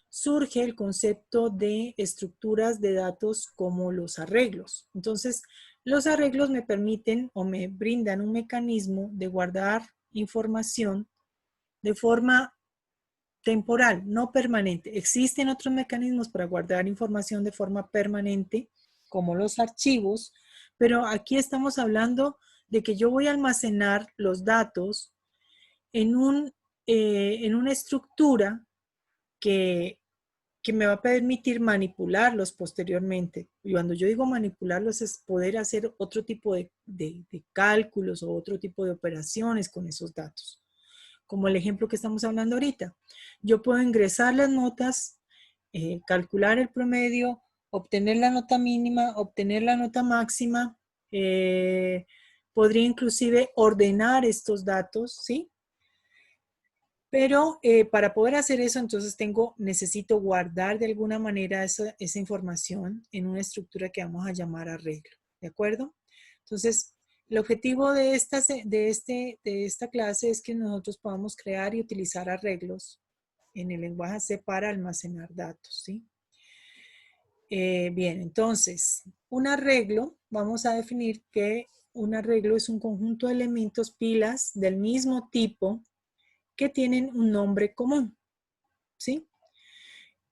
surge el concepto de estructuras de datos como los arreglos. Entonces, los arreglos me permiten o me brindan un mecanismo de guardar información de forma temporal, no permanente. Existen otros mecanismos para guardar información de forma permanente, como los archivos, pero aquí estamos hablando de que yo voy a almacenar los datos en, en una estructura que, que me va a permitir manipularlos posteriormente. Y cuando yo digo manipularlos es poder hacer otro tipo de cálculos o otro tipo de operaciones con esos datos. Como el ejemplo que estamos hablando ahorita. Yo puedo ingresar las notas, calcular el promedio, obtener la nota mínima, obtener la nota máxima. Podría inclusive ordenar estos datos, ¿sí? Pero para poder hacer eso, entonces necesito guardar de alguna manera esa información en una estructura que vamos a llamar arreglo, ¿de acuerdo? Entonces, el objetivo de esta clase es que nosotros podamos crear y utilizar arreglos en el lenguaje C para almacenar datos, ¿sí? Bien, entonces, un arreglo, vamos a definir que un arreglo es un conjunto de elementos pilas del mismo tipo que tienen un nombre común, ¿sí?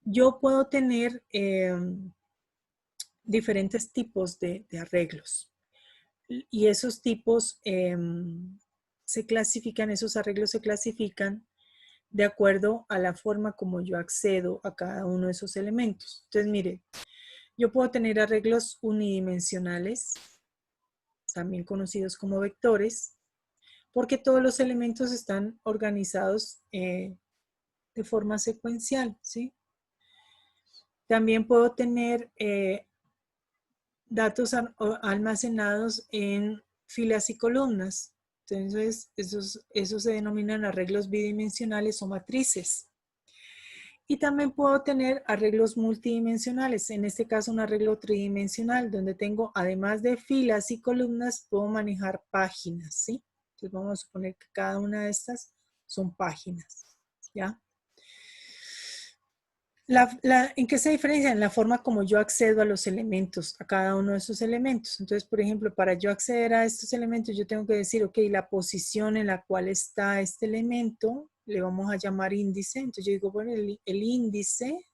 Yo puedo tener diferentes tipos de arreglos y esos tipos se clasifican, esos arreglos se clasifican de acuerdo a la forma como yo accedo a cada uno de esos elementos. Entonces, mire, yo puedo tener arreglos unidimensionales, también conocidos como vectores, porque todos los elementos están organizados de forma secuencial, ¿sí? También puedo tener datos almacenados en filas y columnas. Entonces, esos se denominan arreglos bidimensionales o matrices. Y también puedo tener arreglos multidimensionales, en este caso un arreglo tridimensional, donde tengo, además de filas y columnas, puedo manejar páginas, ¿sí? Entonces vamos a suponer que cada una de estas son páginas, ¿ya? ¿En qué se diferencia? En la forma como yo accedo a los elementos, a cada uno de esos elementos. Entonces, por ejemplo, para yo acceder a estos elementos, yo tengo que decir, ok, la posición en la cual está este elemento, le vamos a llamar índice. Entonces yo digo, bueno, el índice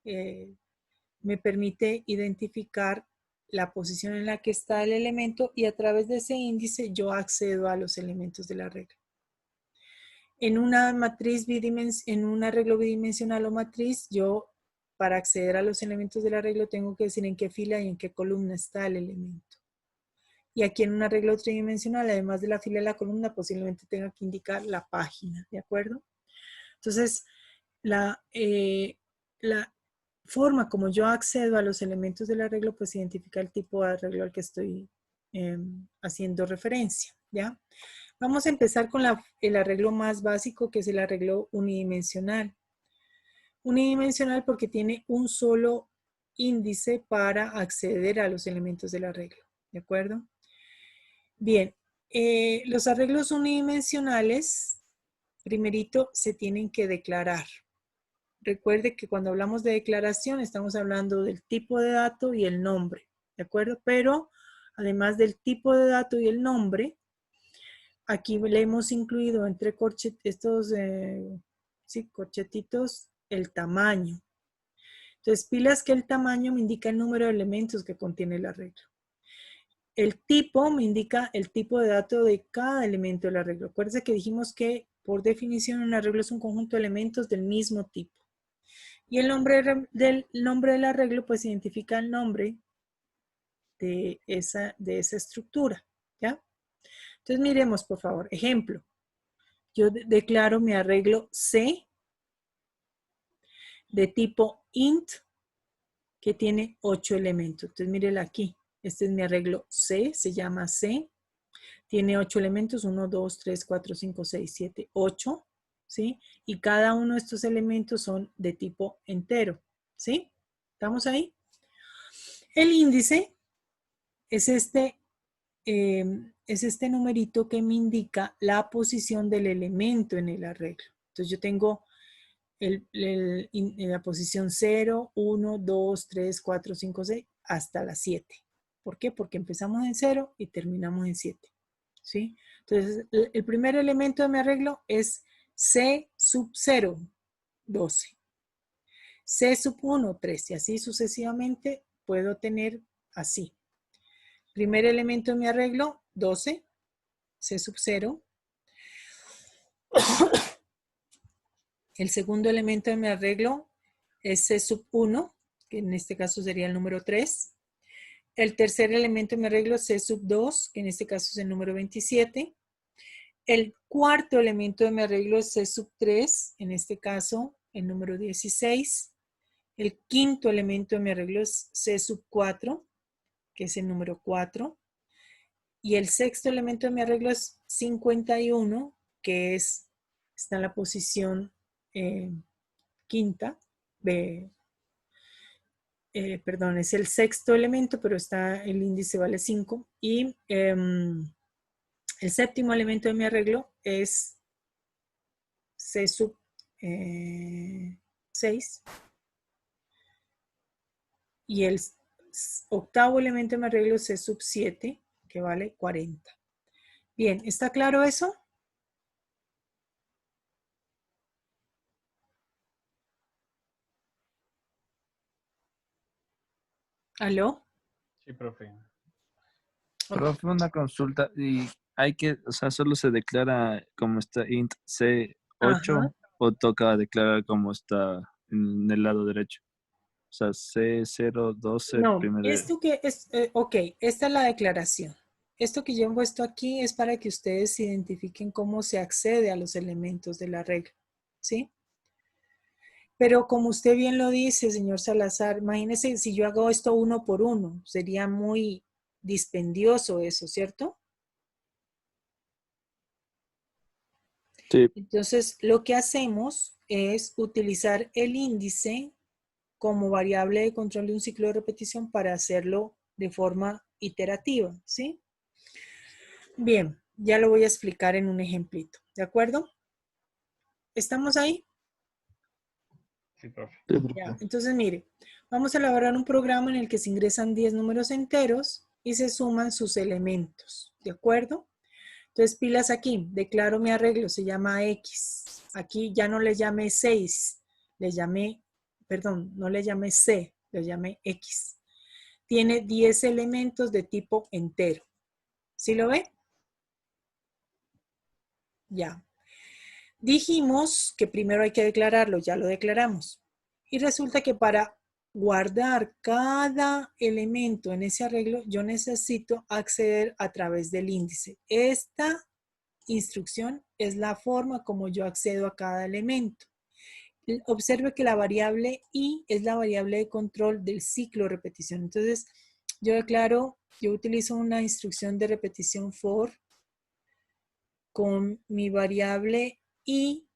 me permite identificar la posición en la que está el elemento y a través de ese índice yo accedo a los elementos de la regla. En una matriz en un arreglo bidimensional o matriz, yo para acceder a los elementos del arreglo tengo que decir en qué fila y en qué columna está el elemento. Y aquí en un arreglo tridimensional, además de la fila y la columna, posiblemente tenga que indicar la página, ¿de acuerdo? Entonces, la forma como yo accedo a los elementos del arreglo, pues identifica el tipo de arreglo al que estoy haciendo referencia, ¿ya? Vamos a empezar con el arreglo más básico, que es el arreglo unidimensional. Unidimensional porque tiene un solo índice para acceder a los elementos del arreglo, ¿de acuerdo? Bien, los arreglos unidimensionales, primerito, se tienen que declarar. Recuerde que cuando hablamos de declaración estamos hablando del tipo de dato y el nombre, ¿de acuerdo? Pero además del tipo de dato y el nombre, aquí le hemos incluido entre estos corchetitos el tamaño. Entonces, pilas que el tamaño me indica el número de elementos que contiene el arreglo. El tipo me indica el tipo de dato de cada elemento del arreglo. Acuérdense que dijimos que por definición un arreglo es un conjunto de elementos del mismo tipo. Y el nombre del arreglo pues identifica el nombre de esa estructura, ¿ya? Entonces miremos, por favor. Ejemplo. Yo declaro mi arreglo C de tipo int que tiene 8 elementos. Entonces mírela aquí. Este es mi arreglo C, se llama C. Tiene 8 elementos, 1, 2, 3, 4, 5, 6, 7, 8, ¿sí? Y cada uno de estos elementos son de tipo entero, ¿sí? ¿Estamos ahí? El índice es este numerito que me indica la posición del elemento en el arreglo. Entonces yo tengo la posición 0, 1, 2, 3, 4, 5, 6, hasta la 7. ¿Por qué? Porque empezamos en 0 y terminamos en 7. ¿Sí? Entonces, el primer elemento de mi arreglo es C sub 0, 12. C sub 1, 13. Y así sucesivamente puedo tener así. Primer elemento de mi arreglo, 12. C sub 0. El segundo elemento de mi arreglo es C sub 1, que en este caso sería el número 3. El tercer elemento de mi arreglo es C sub 2, que en este caso es el número 27. El cuarto elemento de mi arreglo es C sub 3, en este caso el número 16. El quinto elemento de mi arreglo es C sub 4, que es el número 4. Y el sexto elemento de mi arreglo es 51, que está en la posición quinta. Perdón, es el sexto elemento, pero el índice vale 5. Y el séptimo elemento de mi arreglo es C sub 6. Y el octavo elemento de mi arreglo es C sub 7, que vale 40. Bien, ¿está claro eso? ¿Aló? Sí, profe. Ok. Profe, una consulta. Y hay que, o sea, solo se declara como está int Ajá. C8 o toca declarar como está en el lado derecho. O sea, C012 No, primero. esto que es, ok, esta es la declaración. Esto que yo he puesto aquí es para que ustedes identifiquen cómo se accede a los elementos de la regla, ¿sí? Pero como usted bien lo dice, señor Salazar, imagínese si yo hago esto uno por uno, sería muy dispendioso eso, ¿cierto? Sí, Entonces, lo que hacemos es utilizar el índice como variable de control de un ciclo de repetición para hacerlo de forma iterativa, ¿sí? Bien, ya lo voy a explicar en un ejemplito, ¿de acuerdo? ¿Estamos ahí? Sí, profe. Sí, Ya, profe. entonces mire, vamos a elaborar un programa en el que se ingresan 10 números enteros y se suman sus elementos, ¿de acuerdo? Entonces, pilas aquí, declaro mi arreglo, se llama X. Aquí ya no le llamé 6, le llamé, perdón, no le llamé C, le llamé X. Tiene 10 elementos de tipo entero. ¿Sí lo ve? Ya. Dijimos que primero hay que declararlo, ya lo declaramos. Y resulta que para guardar cada elemento en ese arreglo, yo necesito acceder a través del índice. Esta instrucción es la forma como yo accedo a cada elemento. Observe que la variable i es la variable de control del ciclo de repetición. Entonces, yo utilizo una instrucción de repetición for con mi variable i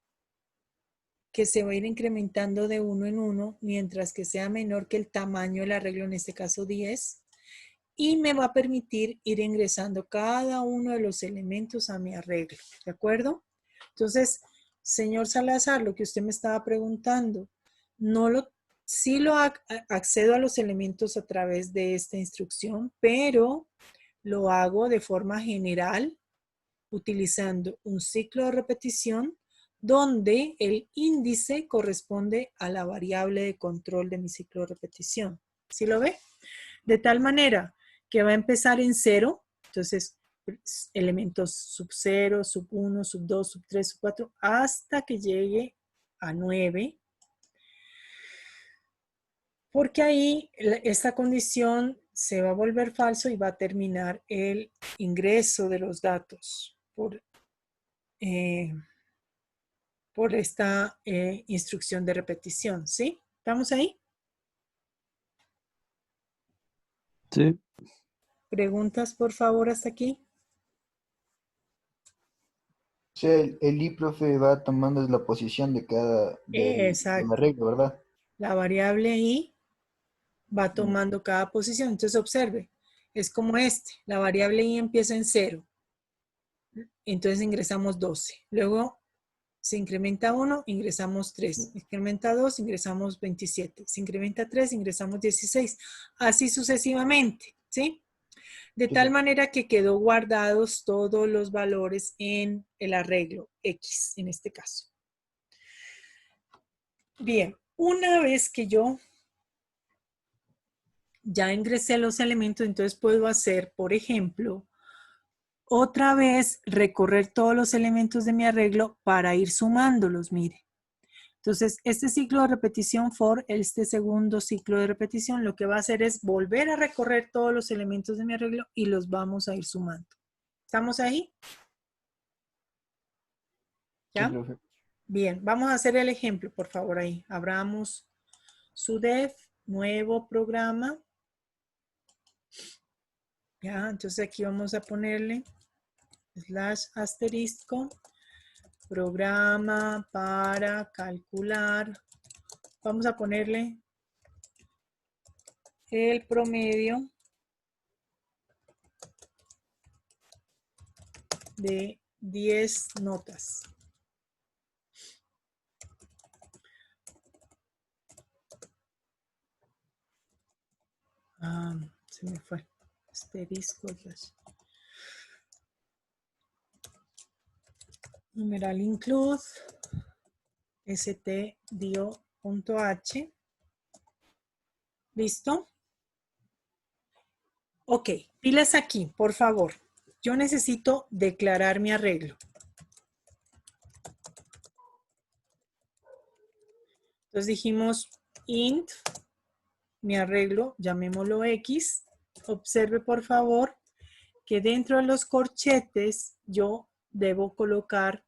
que se va a ir incrementando de uno en uno mientras que sea menor que el tamaño del arreglo, en este caso 10, y me va a permitir ir ingresando cada uno de los elementos a mi arreglo, ¿de acuerdo? Entonces, señor Salazar, lo que usted me estaba preguntando, no lo, sí lo accedo a los elementos a través de esta instrucción, pero lo hago de forma general utilizando un ciclo de repetición donde el índice corresponde a la variable de control de mi ciclo de repetición. ¿Sí lo ve? De tal manera que va a empezar en 0, entonces elementos sub 0, sub 1, sub 2, sub 3, sub 4, hasta que llegue a 9, porque ahí esta condición se va a volver falso y va a terminar el ingreso de los datos eh, por esta instrucción de repetición, ¿sí? ¿Estamos ahí? sí. ¿Preguntas, por favor, hasta aquí? O sea, el i, profe, va tomando la posición de cada del Exacto. arreglo, ¿verdad? La variable i va tomando cada posición. Entonces, observe, es como este. La variable i empieza en 0. Entonces, ingresamos 12. Luego, se incrementa 1, ingresamos 3. Se incrementa 2, ingresamos 27. Se incrementa 3, ingresamos 16. Así sucesivamente, ¿sí? De Sí, tal profe. manera que quedó guardados todos los valores en el arreglo X, en este caso. Bien, una vez que yo ya ingresé los elementos, entonces puedo hacer, por ejemplo, otra vez recorrer todos los elementos de mi arreglo para ir sumándolos, mire. Entonces, este ciclo de repetición for, este segundo ciclo de repetición, lo que va a hacer es volver a recorrer todos los elementos de mi arreglo y los vamos a ir sumando. ¿Estamos ahí? Sí, ¿Ya? profe. Bien, vamos a hacer el ejemplo, por favor, ahí. Abramos su def, nuevo programa. Ya, entonces aquí vamos a ponerle slash asterisco, programa para calcular. Vamos a ponerle el promedio de 10 notas. Se me fue. Asterisco. Numeral include. stdio.h. ¿Listo? Ok, pilas aquí, por favor. Yo necesito declarar mi arreglo. Entonces dijimos int, mi arreglo, llamémoslo X. Observe, por favor, que dentro de los corchetes yo debo colocar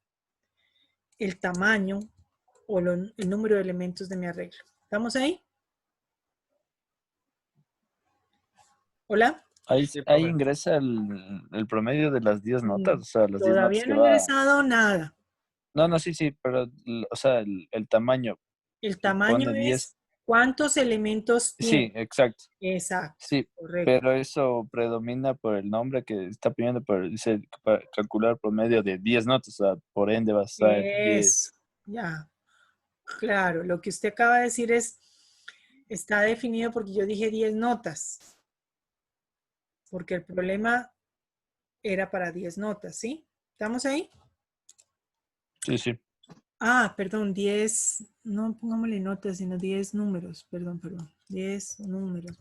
el tamaño o el número de elementos de mi arreglo. ¿Estamos ahí? ¿Hola? Ahí, Sí, ahí profe. ingresa el promedio de las 10 notas, o sea, las 10 notas Todavía que no he va. ingresado nada. No, no, sí, sí, pero, o sea, el tamaño El que tamaño pone 10. es cuántos elementos Sí, tiene. exacto. Exacto, Sí, correcto. pero eso predomina por el nombre que está pidiendo, dice para calcular promedio de 10 notas, o sea, por ende va a ser 10. Eso, ya. Claro, lo que usted acaba de decir está definido porque yo dije 10 notas, porque el problema era para 10 notas, ¿sí? ¿Estamos ahí? Sí, sí. Perdón, 10, no pongámosle notas, sino 10 números, perdón. 10 números,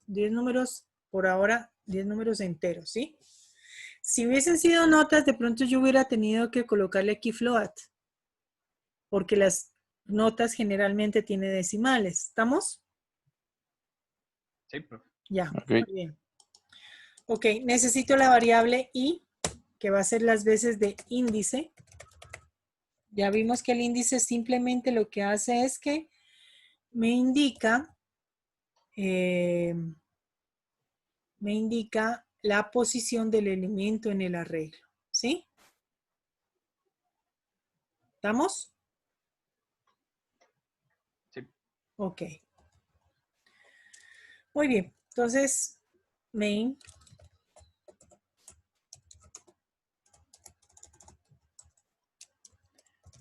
10 números por ahora, 10 números enteros, ¿sí? Si hubiesen sido notas, de pronto yo hubiera tenido que colocarle aquí float, porque las notas generalmente tienen decimales. ¿Estamos? Sí, profe. Ya, Ok. muy bien. Ok, necesito la variable i, que va a ser las veces de índice. Ya vimos que el índice simplemente lo que hace es que me indica la posición del elemento en el arreglo, ¿sí? ¿Estamos? Sí. Ok. Muy bien. Entonces, main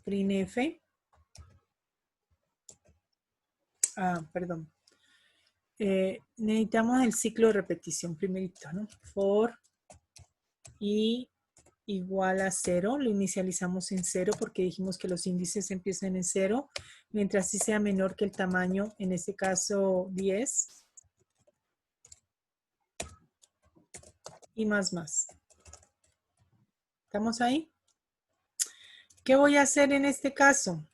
printf. Perdón. Necesitamos el ciclo de repetición primerito, ¿no? For i igual a 0, lo inicializamos en 0 porque dijimos que los índices empiezan en 0, mientras sí sea menor que el tamaño, en este caso 10, y más. ¿Estamos ahí? ¿Qué voy a hacer en este caso?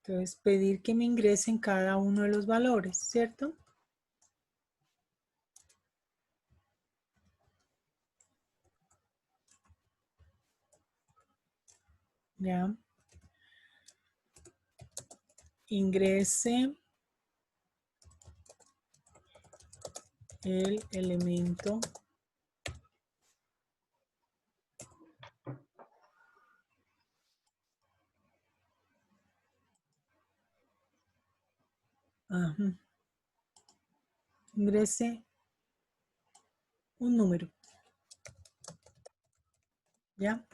Entonces, pedir que me ingresen cada uno de los valores, ¿cierto? Ya. Ingrese el elemento ingrese un número. ¿Ya?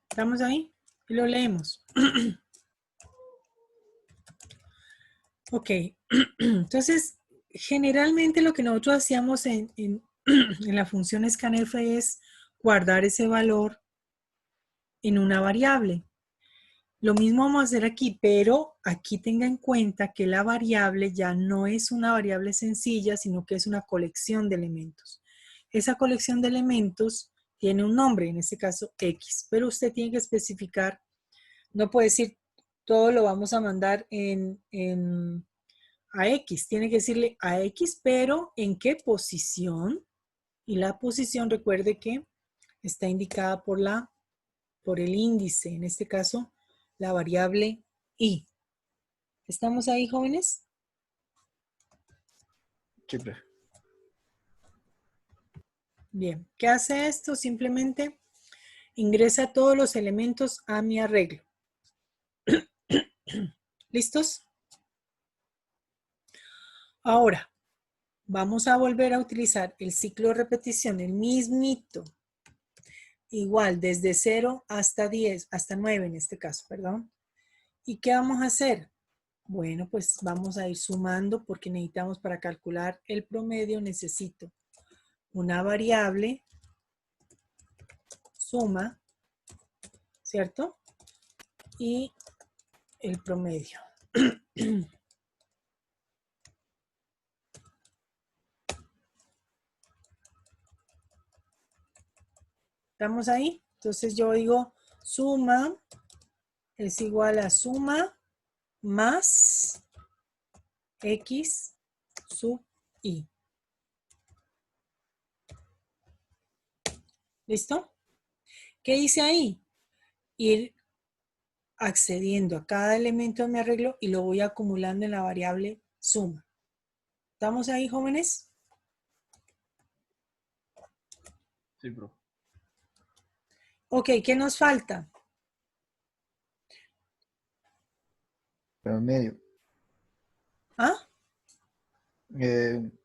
¿Estamos ahí? Y lo leemos. Ok. Entonces, generalmente lo que nosotros hacíamos en la función scanf es guardar ese valor en una variable. Lo mismo vamos a hacer aquí, pero aquí tenga en cuenta que la variable ya no es una variable sencilla, sino que es una colección de elementos. Esa colección de elementos tiene un nombre, en este caso X, pero usted tiene que especificar, no puede decir todo lo vamos a mandar a X, tiene que decirle a X, pero ¿en qué posición? Y la posición, recuerde que está indicada por el índice, en este caso, la variable i. ¿Estamos ahí, jóvenes? Sí, profe. Bien. ¿Qué hace esto? Simplemente ingresa todos los elementos a mi arreglo. ¿Listos? Ahora, vamos a volver a utilizar el ciclo de repetición, el mismito, igual, desde 0 hasta 10, hasta 9 en este caso, perdón. ¿Y qué vamos a hacer? Bueno, pues vamos a ir sumando porque necesitamos para calcular el promedio, necesito una variable, suma, ¿cierto? Y el promedio. ¿Estamos ahí? Entonces yo digo suma es igual a suma más x sub i. ¿Listo? ¿Qué hice ahí? Ir accediendo a cada elemento de mi arreglo y lo voy acumulando en la variable suma. ¿Estamos ahí, jóvenes? Sí, profe. Ok, ¿qué nos falta? Promedio. ¿Ah?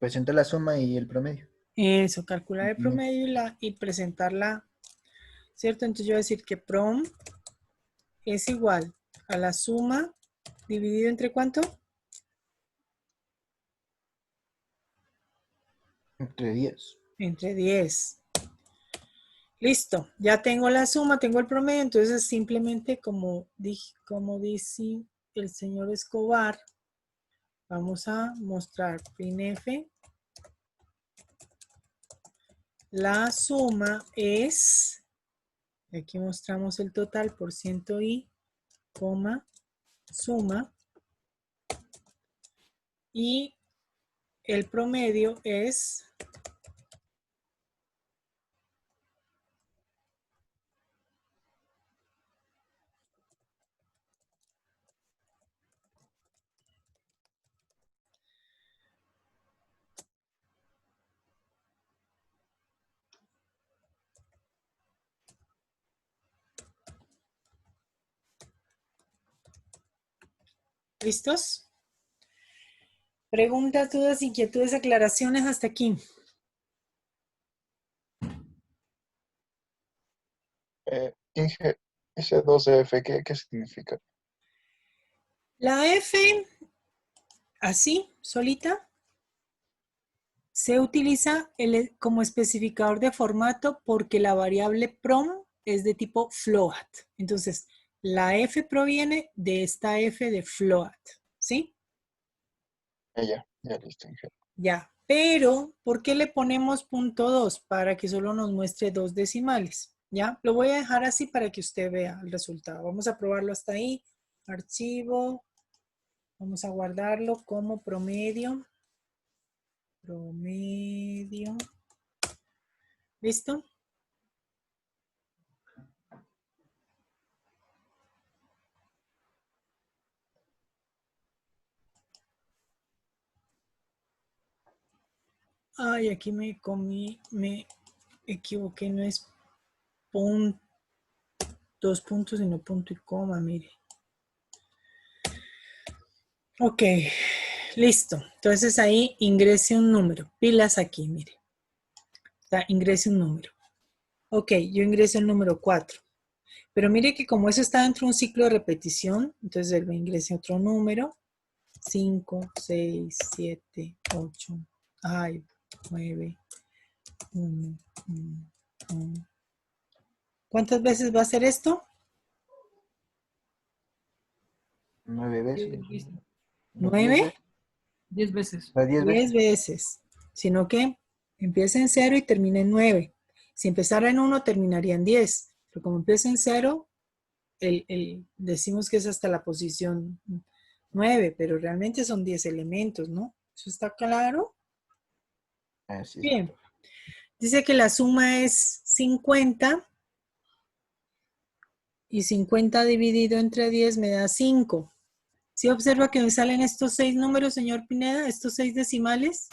Presentar la suma y el promedio. Eso, calcular el Ujú. promedio y presentarla, ¿cierto? Entonces yo voy a decir que prom es igual a la suma dividido entre ¿cuánto? Entre 10. Entre 10. Listo, ya tengo la suma, tengo el promedio, entonces simplemente como dice el señor Escobar, vamos a mostrar printf. La suma es, aquí mostramos el total por ciento i, coma, suma, y el promedio es ¿listos? Preguntas, dudas, inquietudes, aclaraciones hasta aquí. Inge, ese 2F, ¿qué significa? La F, así, solita, se utiliza como especificador de formato porque la variable prom es de tipo float. Entonces, la F proviene de esta F de float, ¿sí? Ya listo, Inge. Ya, pero ¿por qué le ponemos .2? Para que solo nos muestre 2 decimales, ¿ya? Lo voy a dejar así para que usted vea el resultado. Vamos a probarlo hasta ahí. Archivo. Vamos a guardarlo como promedio. Promedio. ¿Listo? Ay, aquí me equivoqué, no es punto, 2 puntos, sino punto y coma, mire. Ok, listo. Entonces ahí ingrese un número. Pilas aquí, mire. Ingrese un número. Ok, yo ingreso el número 4. Pero mire que como eso está dentro de un ciclo de repetición, entonces él me ingrese otro número. 5, 6, 7, 8, 9, 1, 1. ¿Cuántas veces va a hacer esto? 9 veces. 9, 10 veces. 10 10 veces. veces. Sino que empieza en 0 y termina en 9. Si empezara en 1, terminaría en 10. Pero como empieza en 0, decimos que es hasta la posición 9, pero realmente son 10 elementos, ¿no? ¿Eso está claro? Así es. Bien. Dice que la suma es 50 y 50 dividido entre 10 me da 5. ¿Sí observa que me salen estos 6 números, señor Pineda? Estos 6 decimales.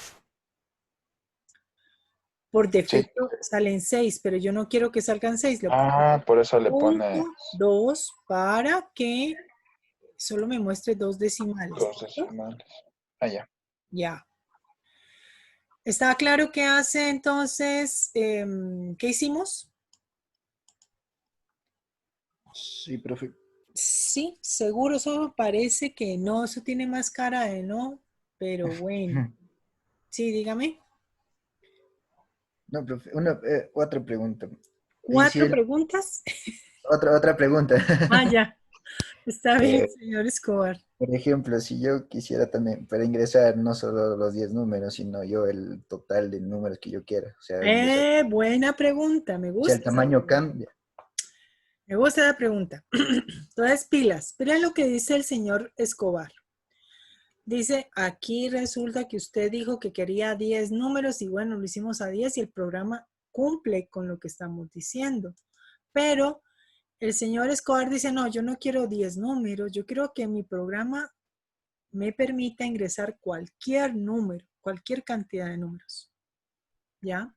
Por defecto salen 6, pero yo no quiero que salgan 6. Le pongo Por eso le pone 2 para que solo me muestre 2 decimales. 2 decimales. Ya. Ya. ¿Está claro qué hace entonces? ¿Qué hicimos? Sí, profe. Sí, seguro, eso parece que no, eso tiene más cara de no, pero bueno. Sí, dígame. No, profe, otra pregunta. Y si ¿Cuatro preguntas? otra pregunta. Ah, ya. Está bien, Eh, señor Escobar. por ejemplo, si yo quisiera también, para ingresar no solo los 10 números, sino yo el total de números que yo quiera. O sea, ingresar. Buena pregunta, me Si el gusta esa tamaño pregunta. cambia. Me gusta la pregunta. Entonces, pilas. Mira lo que dice el señor Escobar. Dice, aquí resulta que usted dijo que quería 10 números y bueno, lo hicimos a 10 y el programa cumple con lo que estamos diciendo. Pero el señor Escobar dice, no, yo no quiero 10 números, yo quiero que mi programa me permita ingresar cualquier número, cualquier cantidad de números. ¿Ya?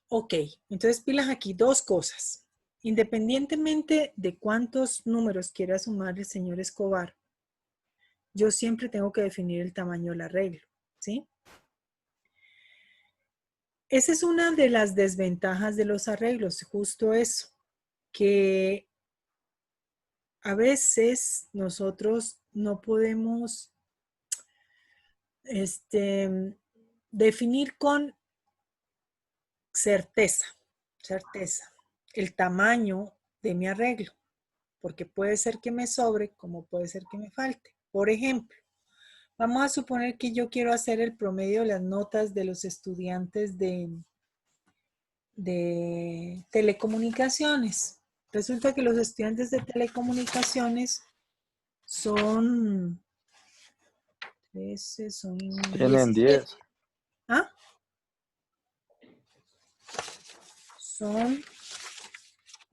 Ok, entonces pilas aquí dos cosas. Independientemente de cuántos números quiera sumar el señor Escobar, yo siempre tengo que definir el tamaño del arreglo, ¿sí? Esa es una de las desventajas de los arreglos, justo eso, que a veces nosotros no podemos definir con certeza el tamaño de mi arreglo, porque puede ser que me sobre como puede ser que me falte. Por ejemplo, vamos a suponer que yo quiero hacer el promedio de las notas de los estudiantes de telecomunicaciones. Resulta que los estudiantes de telecomunicaciones son 13, son Tienen 17. 10. ¿Ah? Son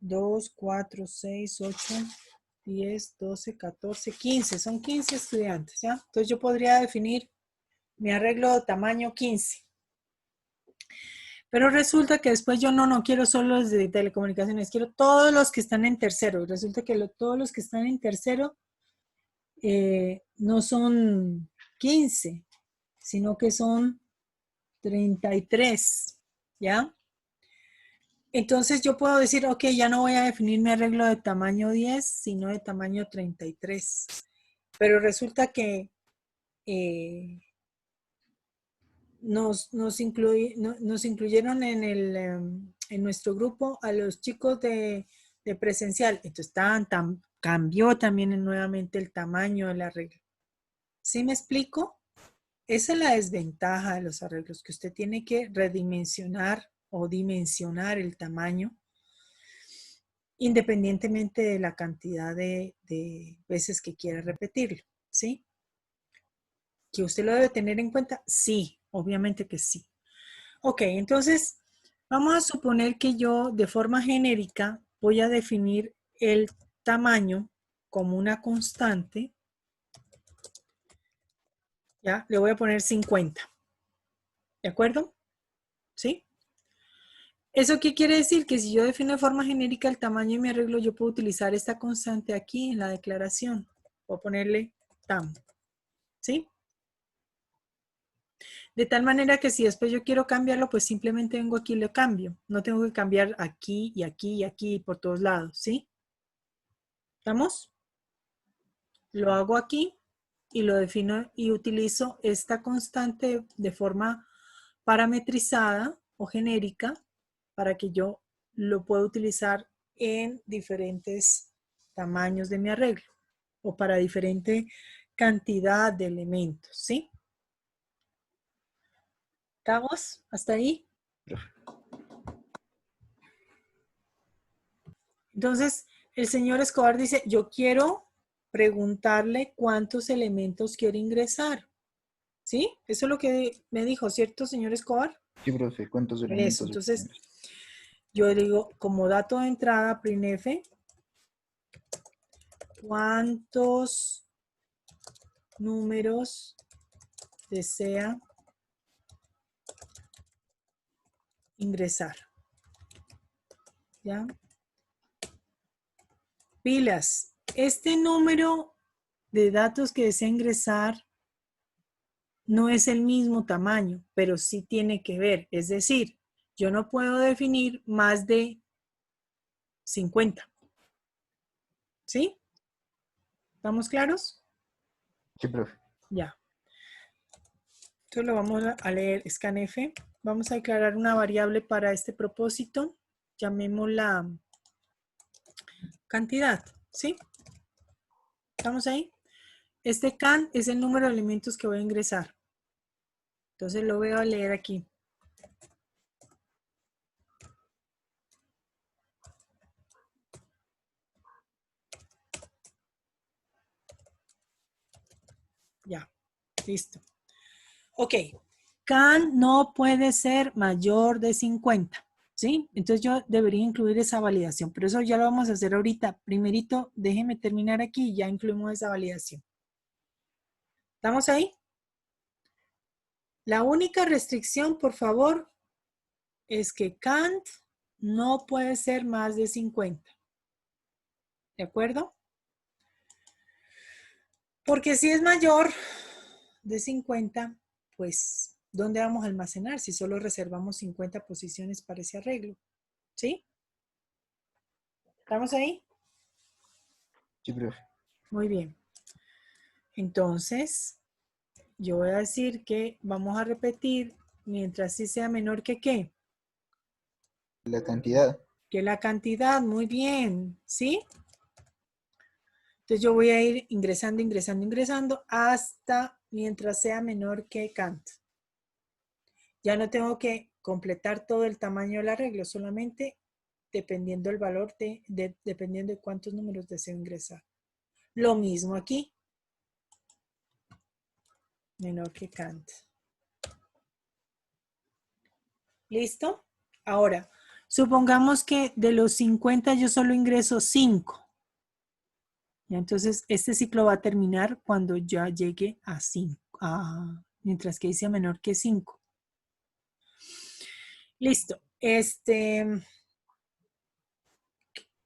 2, 4, 6, 8, 10, 12, 14, 15. Son 15 estudiantes, ¿ya? Entonces yo podría definir mi arreglo de tamaño 15. Pero resulta que después yo no quiero solo los de telecomunicaciones, quiero todos los que están en tercero. Y resulta que todos los que están en tercero no son 15, sino que son 33, ¿ya? Entonces yo puedo decir, ok, ya no voy a definir mi arreglo de tamaño 10, sino de tamaño 33. Pero resulta que nos incluyeron en nuestro grupo a los chicos de presencial. Entonces cambió también nuevamente el tamaño del arreglo. ¿Sí me explico? Esa es la desventaja de los arreglos, que usted tiene que redimensionar o dimensionar el tamaño independientemente de la cantidad de veces que quiera repetirlo, ¿sí? ¿Que usted lo debe tener en cuenta? Sí, obviamente que sí. Ok, entonces vamos a suponer que yo de forma genérica voy a definir el tamaño como una constante. Ya, le voy a poner 50. ¿De acuerdo? ¿Sí? ¿Eso qué quiere decir? Que si yo defino de forma genérica el tamaño de mi arreglo, yo puedo utilizar esta constante aquí en la declaración. Voy a ponerle tam. ¿Sí? De tal manera que si después yo quiero cambiarlo, pues simplemente vengo aquí y lo cambio. No tengo que cambiar aquí y aquí y aquí por todos lados. ¿Sí? ¿Estamos? Lo hago aquí y lo defino y utilizo esta constante de forma parametrizada o genérica para que yo lo pueda utilizar en diferentes tamaños de mi arreglo o para diferente cantidad de elementos, ¿sí? ¿Estamos hasta ahí? Entonces, el señor Escobar dice, yo quiero preguntarle cuántos elementos quiere ingresar. ¿Sí? Eso es lo que me dijo, ¿cierto, señor Escobar? Sí, profe, ¿cuántos Eso, elementos? entonces yo digo, como dato de entrada, printf, ¿cuántos números desea ingresar? ¿Ya? Pilas, este número de datos que desea ingresar no es el mismo tamaño, pero sí tiene que ver. Es decir, yo no puedo definir más de 50. ¿Sí? ¿Estamos claros? Sí, profe. Ya. Entonces lo vamos a leer scanf. Vamos a declarar una variable para este propósito. Llamémosla cantidad. ¿Sí? ¿Estamos ahí? Este can es el número de elementos que voy a ingresar. Entonces lo voy a leer aquí. Ya, listo. Ok, can no puede ser mayor de 50, ¿sí? Entonces yo debería incluir esa validación, pero eso ya lo vamos a hacer ahorita. Primerito, déjeme terminar aquí y ya incluimos esa validación. ¿Estamos ahí? La única restricción, por favor, es que Kant no puede ser más de 50. ¿De acuerdo? Porque si es mayor de 50, pues, ¿dónde vamos a almacenar si solo reservamos 50 posiciones para ese arreglo? ¿Sí? ¿Estamos ahí? Sí, profe. Muy bien. Entonces, yo voy a decir que vamos a repetir mientras sí sea menor que ¿qué? La cantidad. Que la cantidad. Muy bien. ¿Sí? Entonces yo voy a ir ingresando, ingresando, ingresando hasta mientras sea menor que Kant. Ya no tengo que completar todo el tamaño del arreglo, solamente dependiendo del valor, dependiendo de cuántos números deseo ingresar. Lo mismo aquí. Menor que Kant. ¿Listo? Ahora, supongamos que de los 50 yo solo ingreso 5. Y entonces este ciclo va a terminar cuando ya llegue a 5. Mientras que dice menor que 5. Listo.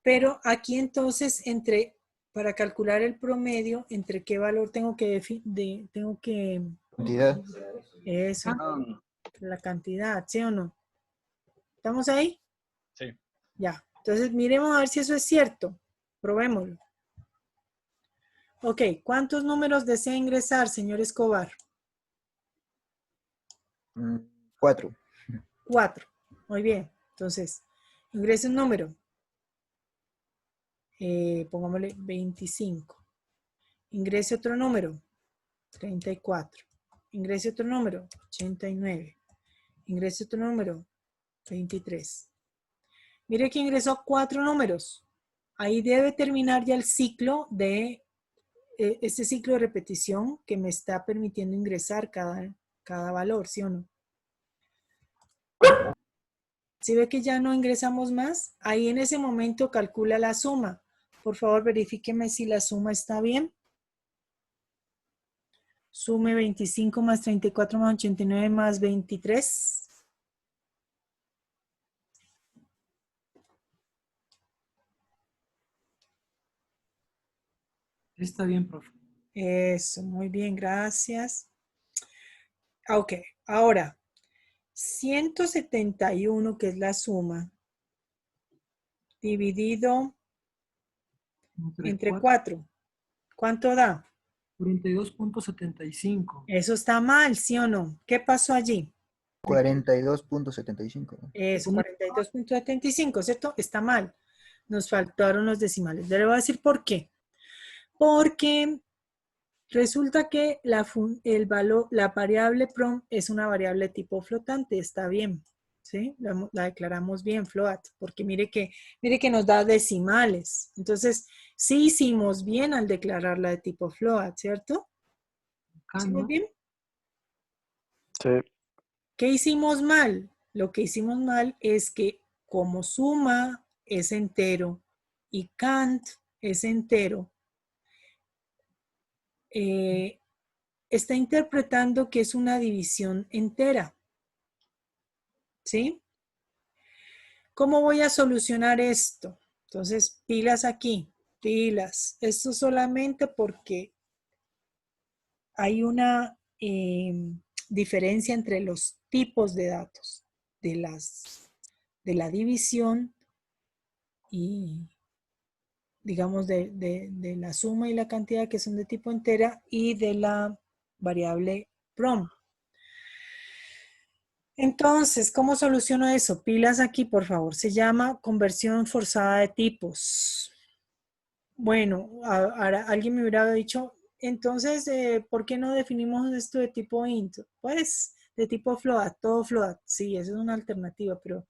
Pero aquí entonces para calcular el promedio, ¿entre qué valor tengo que Cantidad. eso, la cantidad, ¿sí o no? ¿Estamos ahí? Sí. Ya. Entonces miremos a ver si eso es cierto. Probémoslo. Ok, ¿cuántos números desea ingresar, señor Escobar? 4. 4. Muy bien. Entonces, ingrese un número. Pongámosle 25. Ingrese otro número. 34. Ingrese otro número. 89. Ingrese otro número. 23. Mire que ingresó 4 números. Ahí debe terminar ya el ciclo de este ciclo de repetición que me está permitiendo ingresar cada valor, ¿sí o no? Si ve que ya no ingresamos más, ahí en ese momento calcula la suma. Por favor, verifíqueme si la suma está bien. Sume 25 más 34 más 89 más 23. Está bien, profe. Eso, muy bien, gracias. Ok, ahora, 171, que es la suma, dividido entre 4. ¿Cuánto da? 42.75. Eso está mal, ¿sí o no? ¿Qué pasó allí? 42.75. Eso, 42.75, ¿cierto? Está mal. Nos faltaron los decimales. Le voy a decir por qué. Porque resulta que la variable prom es una variable tipo flotante. Está bien, ¿sí? La declaramos bien, float, porque mire que nos da decimales. Entonces, sí hicimos bien al declararla de tipo float, ¿cierto? ¿Hicimos bien? Sí. ¿Qué hicimos mal? Lo que hicimos mal es que como suma es entero y Kant es entero, está interpretando que es una división entera. ¿Sí? ¿Cómo voy a solucionar esto? Entonces, pilas aquí, pilas. Esto solamente porque hay una diferencia entre los tipos de datos de la división y digamos, de la suma y la cantidad que son de tipo entera y de la variable prom. Entonces, ¿cómo soluciono eso? Pilas aquí, por favor. Se llama conversión forzada de tipos. Bueno, ahora alguien me hubiera dicho, entonces, ¿por qué no definimos esto de tipo int? Pues, de tipo float, todo float. Sí, esa es una alternativa, pero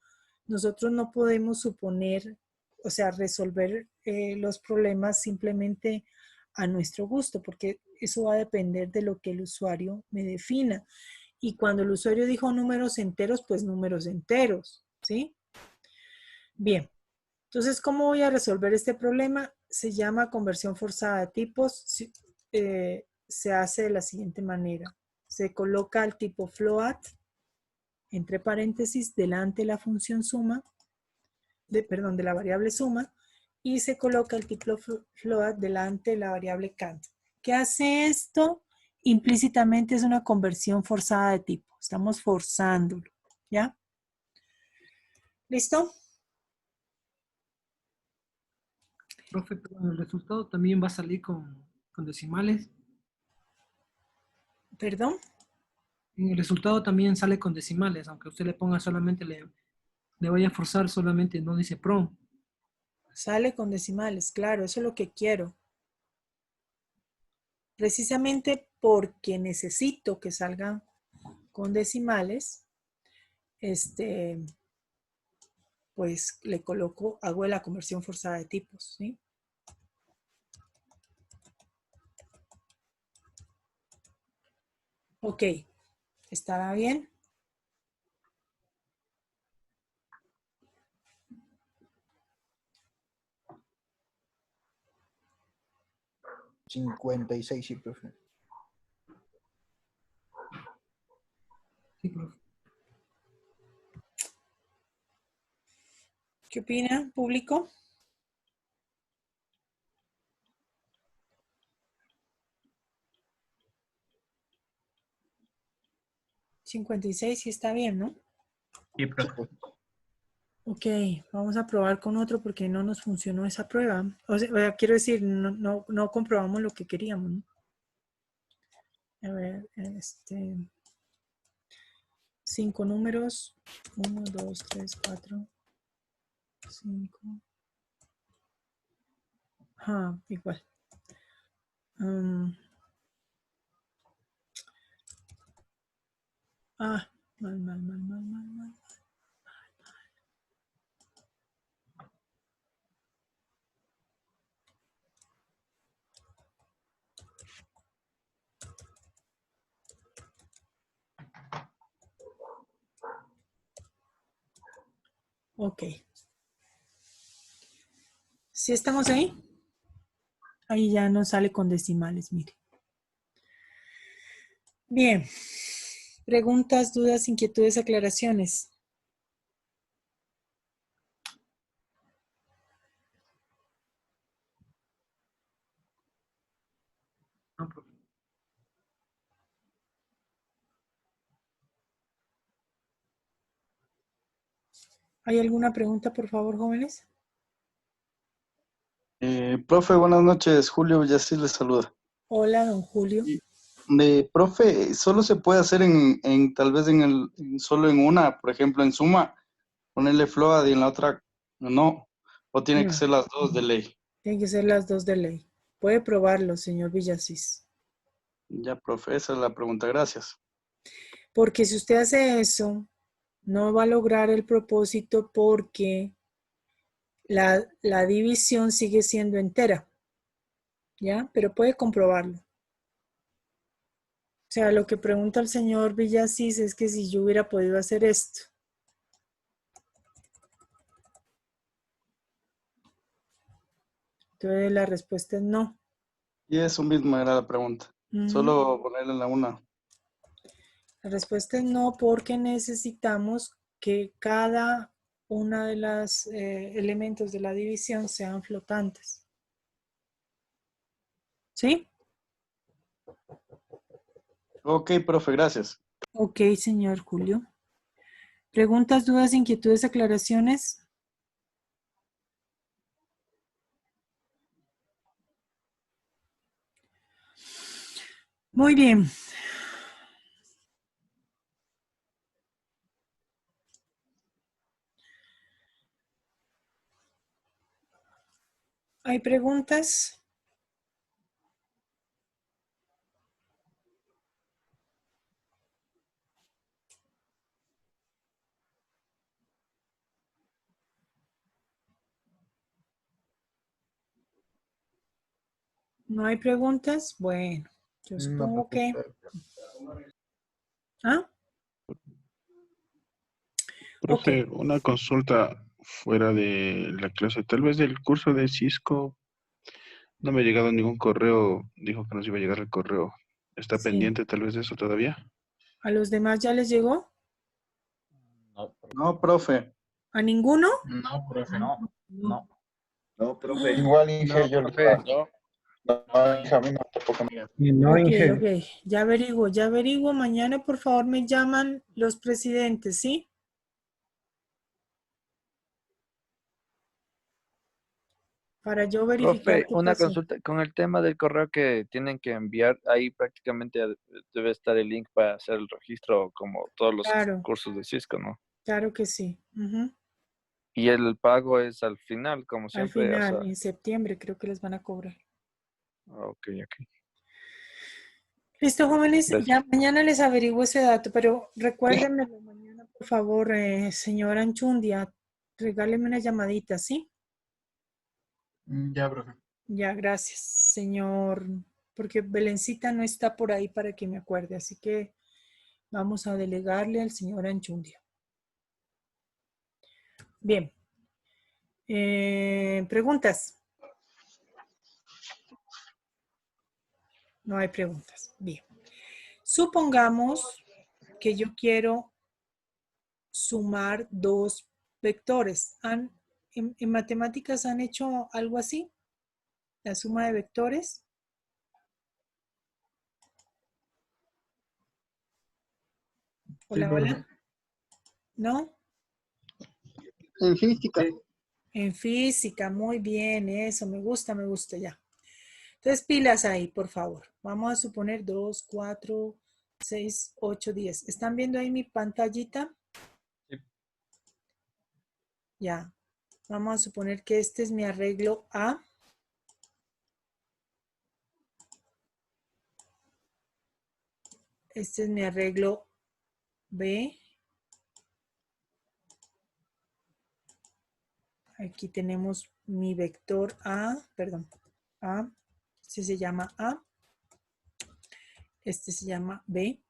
nosotros no podemos suponer, o sea, resolver los problemas simplemente a nuestro gusto, porque eso va a depender de lo que el usuario me defina. Y cuando el usuario dijo números enteros, pues números enteros, ¿sí? Bien. Entonces, ¿cómo voy a resolver este problema? Se llama conversión forzada de tipos. Se hace de la siguiente manera. Se coloca el tipo float, entre paréntesis, delante de la función suma, de la variable suma, y se coloca el tipo float delante de la variable count. ¿Qué hace esto? Implícitamente es una conversión forzada de tipo. Estamos forzándolo, ¿ya? ¿Listo? Profe, pero el resultado también va a salir con decimales. ¿Perdón? En el resultado también sale con decimales, aunque usted le ponga solamente, le vaya a forzar solamente, no dice prom. Sale con decimales, claro, eso es lo que quiero. Precisamente porque necesito que salgan con decimales, pues le coloco, hago la conversión forzada de tipos, ¿sí? Ok, ¿estará bien? $56, sí, profe. Sí, profe. ¿Qué opina, público? $56 sí está bien, ¿no? Sí, Sí, profe. profe. Ok, vamos a probar con otro porque no nos funcionó esa prueba. O sea, quiero decir, no comprobamos lo que queríamos, ¿no? A ver, 5 números. 1, 2, 3, 4, 5. Igual. Mal. Ok. ¿Sí estamos ahí? Ahí ya nos sale con decimales, mire. Bien. Preguntas, dudas, inquietudes, aclaraciones. No, profe. ¿Hay alguna pregunta, por favor, jóvenes? Profe, buenas noches. Julio Villasís les saluda. Hola, don Julio. Profe, ¿solo se puede hacer tal vez solo en una, por ejemplo, en suma, ponerle float y en la otra no? ¿O tiene que No, ser las dos de ley? tienen que ser las dos de ley. Puede probarlo, señor Villasís. Ya, profe, esa es la pregunta. Gracias. Porque si usted hace eso, no va a lograr el propósito porque la división sigue siendo entera. ¿Ya? Pero puede comprobarlo. O sea, lo que pregunta el señor Villasís es que si yo hubiera podido hacer esto. Entonces la respuesta es no. Y eso mismo era la pregunta. Solo ponerle en la una. La respuesta es no porque necesitamos que cada una de los elementos de la división sean flotantes. ¿Sí? Ok, profe, gracias. Ok, señor Julio. ¿Preguntas, dudas, inquietudes, aclaraciones? Muy bien. ¿Hay preguntas? ¿No hay preguntas? Bueno, yo No, supongo que... profe. ¿Ah? Ok. Profe, una consulta fuera de la clase, tal vez del curso de Cisco, no me ha llegado ningún correo, dijo que nos iba a llegar el correo. ¿Está Sí. pendiente tal vez de eso todavía? ¿A los demás ya les llegó? No, profe. No, profe. ¿A ninguno? No, profe. No. No. No, profe. Igual, Inge, No, yo profe. No, no, Inge, a mí no tampoco me No, Ok, Inge. ok. Ya averiguo, ya averiguo. Mañana, por favor, me llaman los presidentes, ¿sí? Para yo verificar profe, qué una pasó. consulta con el tema del correo que tienen que enviar, ahí prácticamente debe estar el link para hacer el registro como todos los Claro, cursos de Cisco, ¿no? claro que sí. Ujú. Y el pago es al final, como Al siempre, o final, sea, en septiembre, creo que les van a cobrar. ok, ok. Listo, jóvenes, Gracias. ya mañana les averiguo ese dato, pero recuérdenmelo mañana, por favor, señora Anchundia, regáleme una llamadita, ¿sí? Ya, profe. Ya, gracias, señor, porque Belencita no está por ahí para que me acuerde, así que vamos a delegarle al señor Anchundia. Bien, ¿preguntas? No hay preguntas. Bien, supongamos que yo quiero sumar dos vectores. En matemáticas han hecho algo así? La suma de vectores. Sí, Hola, profe. hola. ¿No? En física. En física, muy bien, eso, me gusta ya. Entonces, pilas ahí, por favor. Vamos a suponer 2, 4, 6, 8, 10. ¿Están viendo ahí mi pantallita? Sí. Ya. Vamos a suponer que este es mi arreglo A. Este es mi arreglo B. Aquí tenemos mi vector A, perdón, A. Este se llama A. Este se llama B.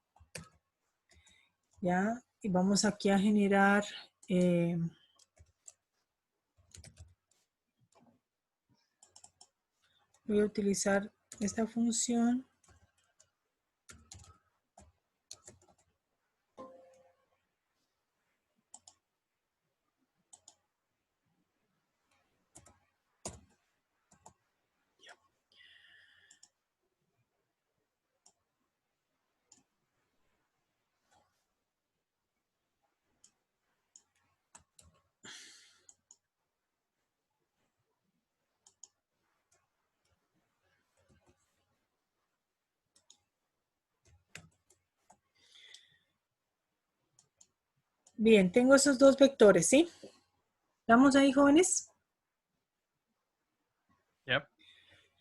Ya. Y vamos aquí a generar... voy a utilizar esta función. Bien, tengo esos dos vectores, ¿sí? ¿Estamos ahí, jóvenes? Yep.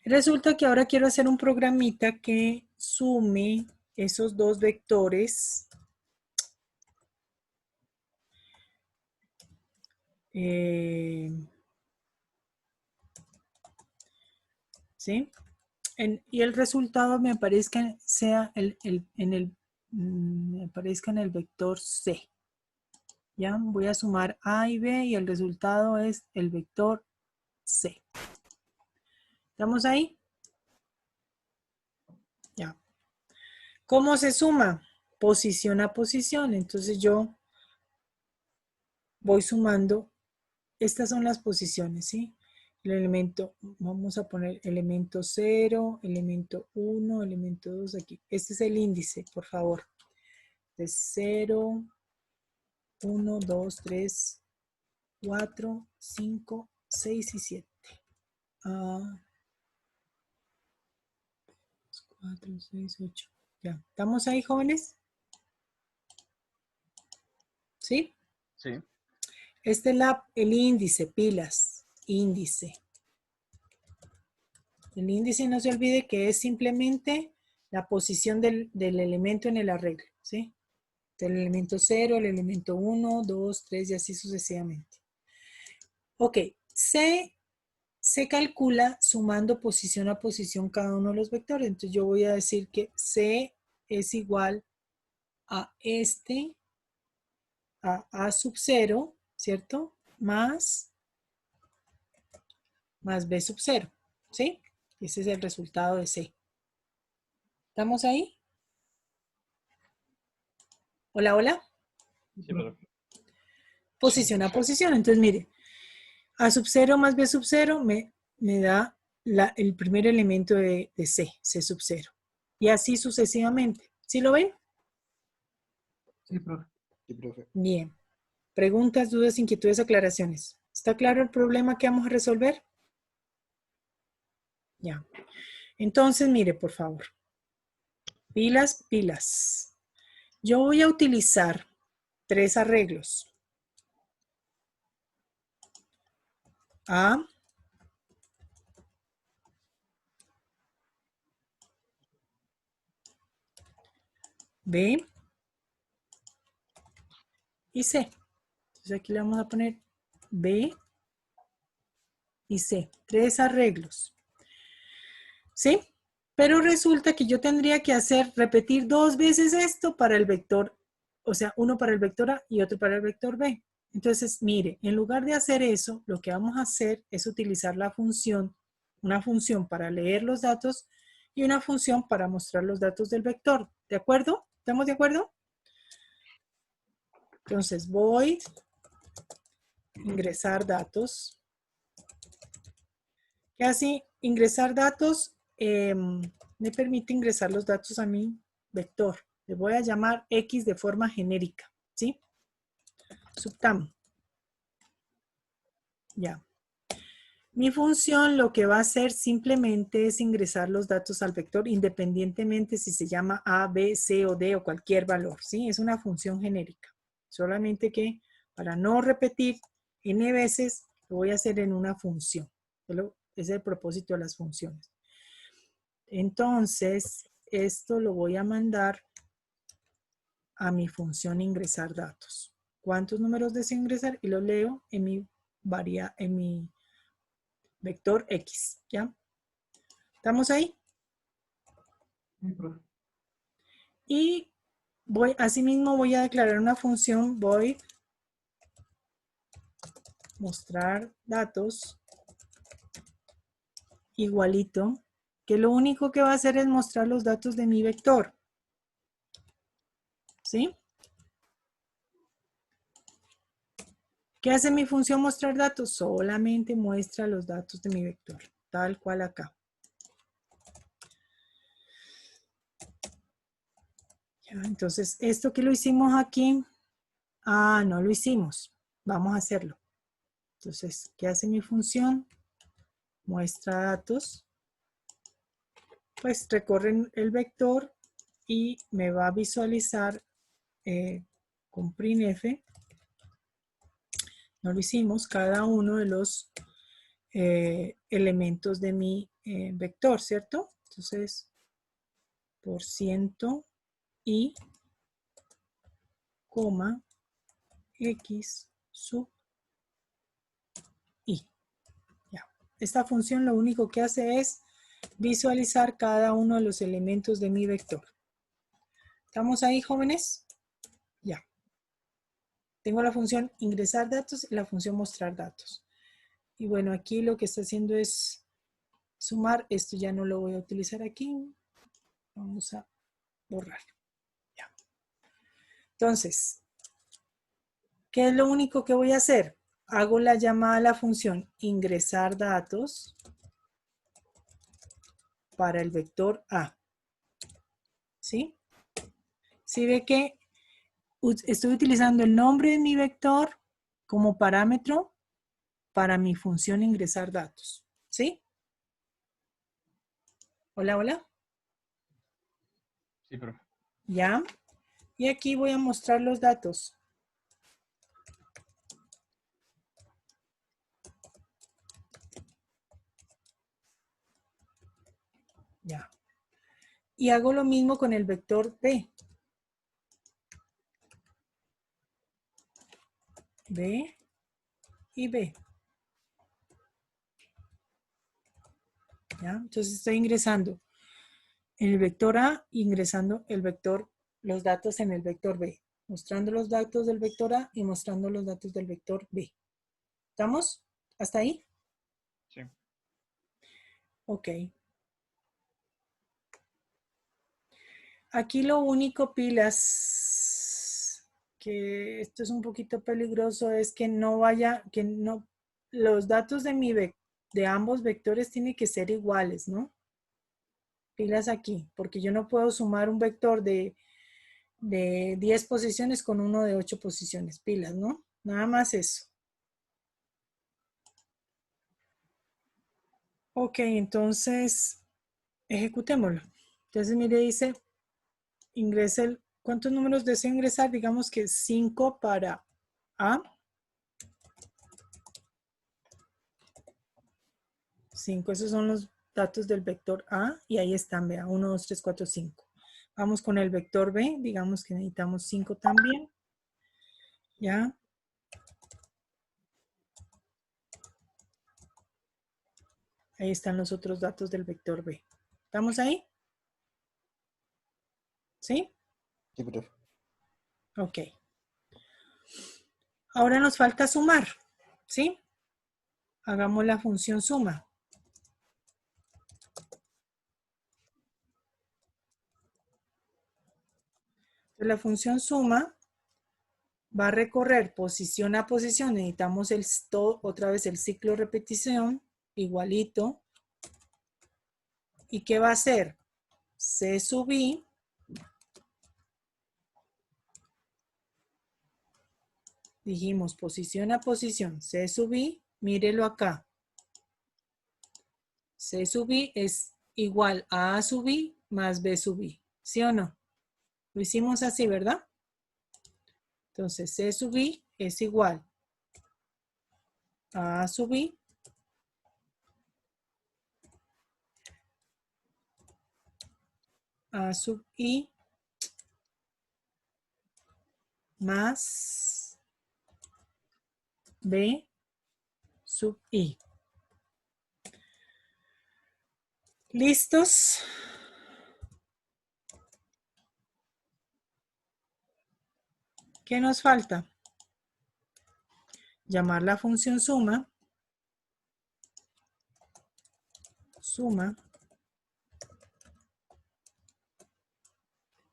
Resulta que ahora quiero hacer un programita que sume esos dos vectores. ¿Sí? Y el resultado me aparezca, me aparezca en el vector C. Ya voy a sumar A y B y el resultado es el vector C. ¿Estamos ahí? Ya. ¿Cómo se suma? Posición a posición. Entonces yo voy sumando. Estas son las posiciones, ¿sí? El elemento, vamos a poner elemento 0, elemento 1, elemento 2 aquí. Este es el índice, por favor. De 0, 1, 2, 3, 4, 5, 6 y 7. 4, 6, 8. Ya, ¿estamos ahí, jóvenes? ¿Sí? Sí. Este es el índice, pilas, índice. El índice no se olvide que es simplemente la posición del elemento en el arreglo, ¿sí? Del elemento 0, el elemento 1, 2, 3 y así sucesivamente. Ok, se calcula sumando posición a posición cada uno de los vectores. Entonces yo voy a decir que C es igual a A sub 0, ¿cierto? Más B sub 0, ¿sí? Ese es el resultado de C. ¿Estamos ahí? Hola, hola. Sí, profe. Posición a posición. Entonces, mire, A sub 0 más B sub 0 me da el primer elemento de C, C sub 0. Y así sucesivamente. ¿Sí lo ven? Sí, profe. Sí, profe. Bien. Preguntas, dudas, inquietudes, aclaraciones. ¿Está claro el problema que vamos a resolver? Ya. Entonces, mire, por favor. Pilas, pilas. Yo voy a utilizar 3 arreglos. A, B y C. Entonces aquí le vamos a poner B y C. 3 arreglos. ¿Sí? Pero resulta que yo tendría que repetir 2 veces esto para el vector, o sea, uno para el vector A y otro para el vector B. Entonces, mire, en lugar de hacer eso, lo que vamos a hacer es utilizar la función, una función para leer los datos y una función para mostrar los datos del vector. ¿De acuerdo? ¿Estamos de acuerdo? Entonces, void ingresar datos. ¿Qué hace ingresar datos? Me permite ingresar los datos a mi vector. Le voy a llamar X de forma genérica, ¿sí? Subtam. Ya. Mi función lo que va a hacer simplemente es ingresar los datos al vector independientemente si se llama A, B, C o D o cualquier valor, ¿sí? Es una función genérica. Solamente que para no repetir n veces, lo voy a hacer en una función. Es el propósito de las funciones. Entonces, esto lo voy a mandar a mi función ingresar datos. ¿Cuántos números deseo ingresar? Y lo leo en mi vector X, ¿ya? ¿Estamos ahí? Sí, profe. Y asimismo voy a declarar una función void mostrar datos igualito, que lo único que va a hacer es mostrar los datos de mi vector. ¿Sí? ¿Qué hace mi función mostrar datos? Solamente muestra los datos de mi vector, tal cual acá. Ya, entonces, esto que lo hicimos aquí, no lo hicimos. Vamos a hacerlo. Entonces, ¿qué hace mi función? Muestra datos. Pues recorren el vector y me va a visualizar con printf. No lo hicimos, cada uno de los elementos de mi vector, ¿cierto? Entonces, por ciento y coma x sub y. Ya. Esta función lo único que hace es visualizar cada uno de los elementos de mi vector. ¿Estamos ahí, jóvenes? Ya. Tengo la función ingresar datos y la función mostrar datos. Y bueno, aquí lo que está haciendo es sumar. Esto ya no lo voy a utilizar aquí. Vamos a borrar. Ya. Entonces, ¿qué es lo único que voy a hacer? Hago la llamada a la función ingresar datos para el vector A. ¿Sí? Si ve que estoy utilizando el nombre de mi vector como parámetro para mi función ingresar datos. ¿Sí? Hola, hola. Sí, profe. ¿Ya? Y aquí voy a mostrar los datos. Ya. Y hago lo mismo con el vector B. B y B. ¿Ya? Entonces estoy ingresando en el vector A, ingresando el vector, los datos en el vector B. Mostrando los datos del vector A y mostrando los datos del vector B. ¿Estamos? ¿Hasta ahí? Sí. Ok. Aquí lo único, pilas, que esto es un poquito peligroso, es que no vaya, que no, los datos de ambos vectores tienen que ser iguales, ¿no? Pilas aquí, porque yo no puedo sumar un vector de 10 posiciones con uno de 8 posiciones. Pilas, ¿no? Nada más eso. Ok, entonces, ejecutémoslo. Entonces, mire, dice, ingrese ¿cuántos números deseo ingresar? Digamos que 5 para A. 5, esos son los datos del vector A y ahí están, vea, 1, 2, 3, 4, 5. Vamos con el vector B, digamos que necesitamos 5 también. ¿Ya? Ahí están los otros datos del vector B. ¿Estamos ahí? ¿Sí? Sí, profe. Ok. Ahora nos falta sumar, ¿sí? Hagamos la función suma. La función suma va a recorrer posición a posición. Necesitamos otra vez el ciclo de repetición, igualito. ¿Y qué va a hacer? C sub I dijimos posición a posición, C sub I, mírelo acá. C sub I es igual a A sub I más B sub I, ¿sí o no? Lo hicimos así, ¿verdad? Entonces C sub I es igual a A sub I A sub I más B sub I. ¿Listos? ¿Qué nos falta? Llamar la función suma. Suma.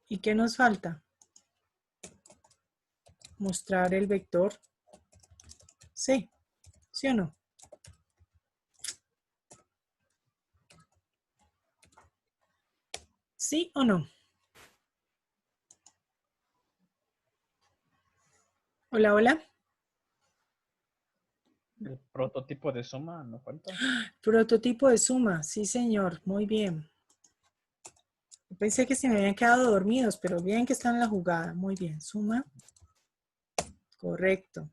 ¿Y qué nos falta? Mostrar el vector C. ¿Sí o no? ¿Sí o no? Hola, hola. El prototipo de suma nos falta. Prototipo de suma. Sí, señor. Muy bien. Pensé que se me habían quedado dormidos, pero bien que están en la jugada. Muy bien. Suma. Correcto.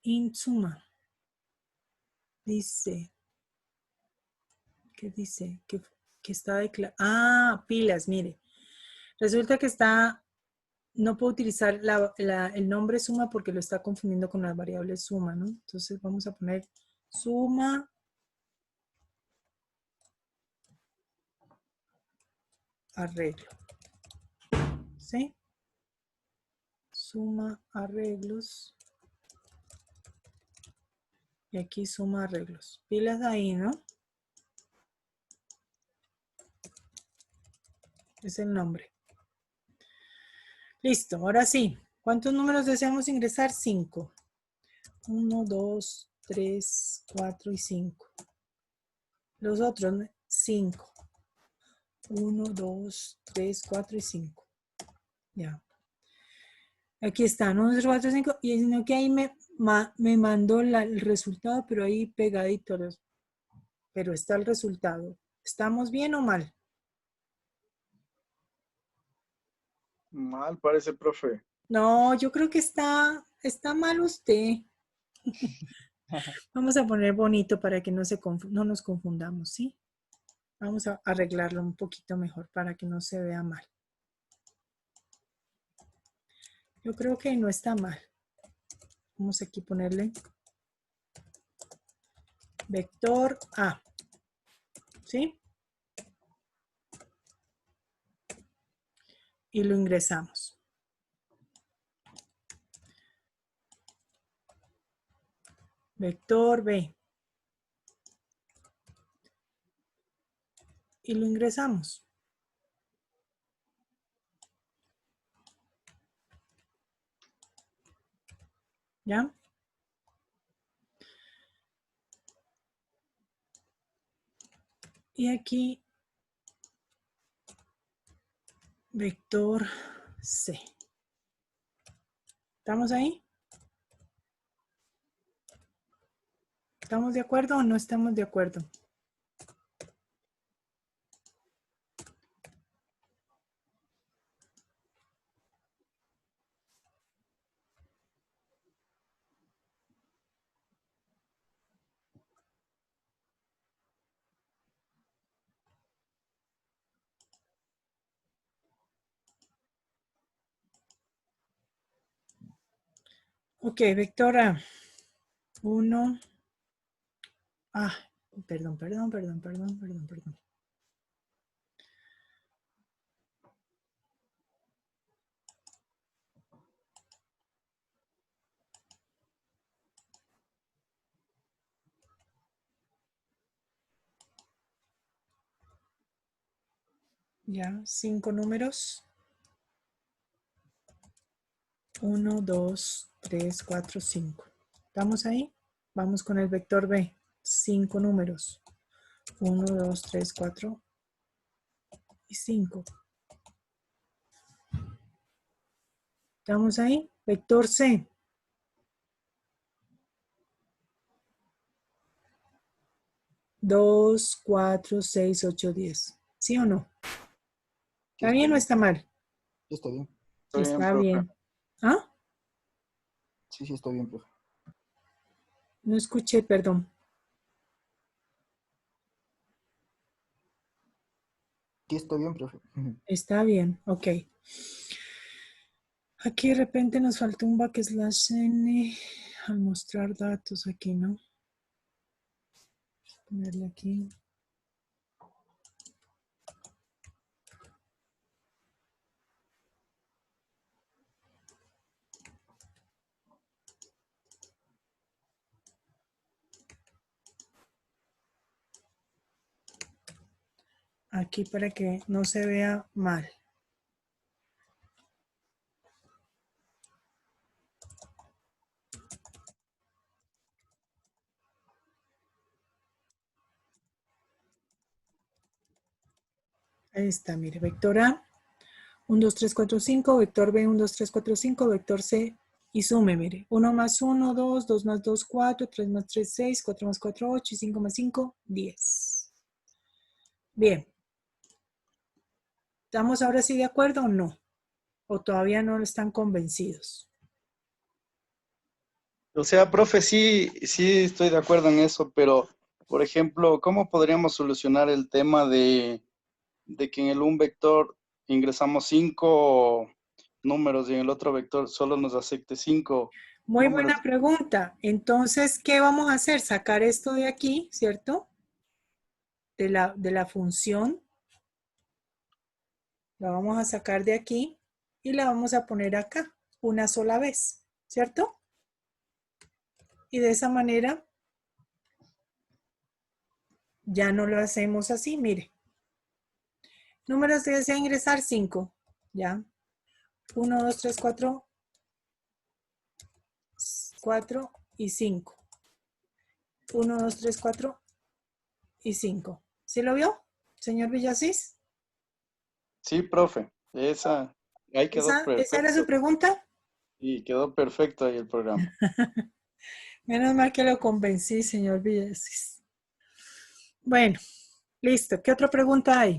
In suma. Dice. ¿Qué dice? Que está declarado. Ah, pilas, mire. Resulta que no puedo utilizar el nombre suma porque lo está confundiendo con la variable suma, ¿no? Entonces vamos a poner suma arreglo. ¿Sí? Suma arreglos. Y aquí suma arreglos. Pilas ahí, ¿no? Es el nombre. Listo, ahora sí. ¿Cuántos números deseamos ingresar? 5. 1, 2, 3, 4 y 5. Los otros, 5. 1, 2, 3, 4 y 5. Ya. Aquí están, 1, 2, 3, 4, 5. Y sino que ahí me mandó el resultado, pero ahí pegadito. pero está el resultado. ¿Estamos bien o mal? Mal parece, profe. No, yo creo que está mal usted. Vamos a poner bonito para que no nos confundamos, ¿sí? Vamos a arreglarlo un poquito mejor para que no se vea mal. Yo creo que no está mal. Vamos aquí a ponerle vector A, ¿sí? Y lo ingresamos. Vector B. Y lo ingresamos. ¿Ya? Y aquí, vector C. ¿Estamos ahí? ¿Estamos de acuerdo o no estamos de acuerdo? Ok, vector A. 1. Perdón. Ya, 5 números. 1, 2, 3, 4, 5. ¿Estamos ahí? Vamos con el vector B. 5 números. 1, 2, 3, 4 y 5. ¿Estamos ahí? Vector C. 2, 4, 6, 8, 10. ¿Sí o no? ¿Está bien o está mal? Sí, está bien. Está profe. bien. ¿Ah? Sí, está bien, profe. No escuché, perdón. Sí, está bien, profe. Está bien, ok. Aquí de repente nos falta un backslash n al mostrar datos aquí, ¿no? Ponerle aquí. Aquí para que no se vea mal. Ahí está, mire, vector A, 1, 2, 3, 4, 5, vector B, 1, 2, 3, 4, 5, vector C, y sume, mire, 1 más 1, 2, 2 más 2, 4, 3 más 3, 6, 4 más 4, 8, y 5 más 5, 10. Bien. ¿Estamos ahora sí de acuerdo o no? ¿O todavía no están convencidos? O sea, profe, sí estoy de acuerdo en eso, pero, por ejemplo, ¿cómo podríamos solucionar el tema de que en un vector ingresamos 5 números y en el otro vector solo nos acepte 5 Muy números? buena pregunta. Entonces, ¿qué vamos a hacer? Sacar esto de aquí, ¿cierto? De la función. La vamos a sacar de aquí y la vamos a poner acá una sola vez, ¿cierto? Y de esa manera ya no lo hacemos así, mire. Números que desea ingresar 5, ¿ya? 1, 2, 3, 4, 4 y 5. 1, 2, 3, 4 y 5. ¿Sí lo vio, señor Villasís? Sí, profe, ahí quedó ¿Esa era su perfecto. pregunta? Y quedó perfecto ahí el programa. Menos mal que lo convencí, señor Villasís. Bueno, listo. ¿Qué otra pregunta hay?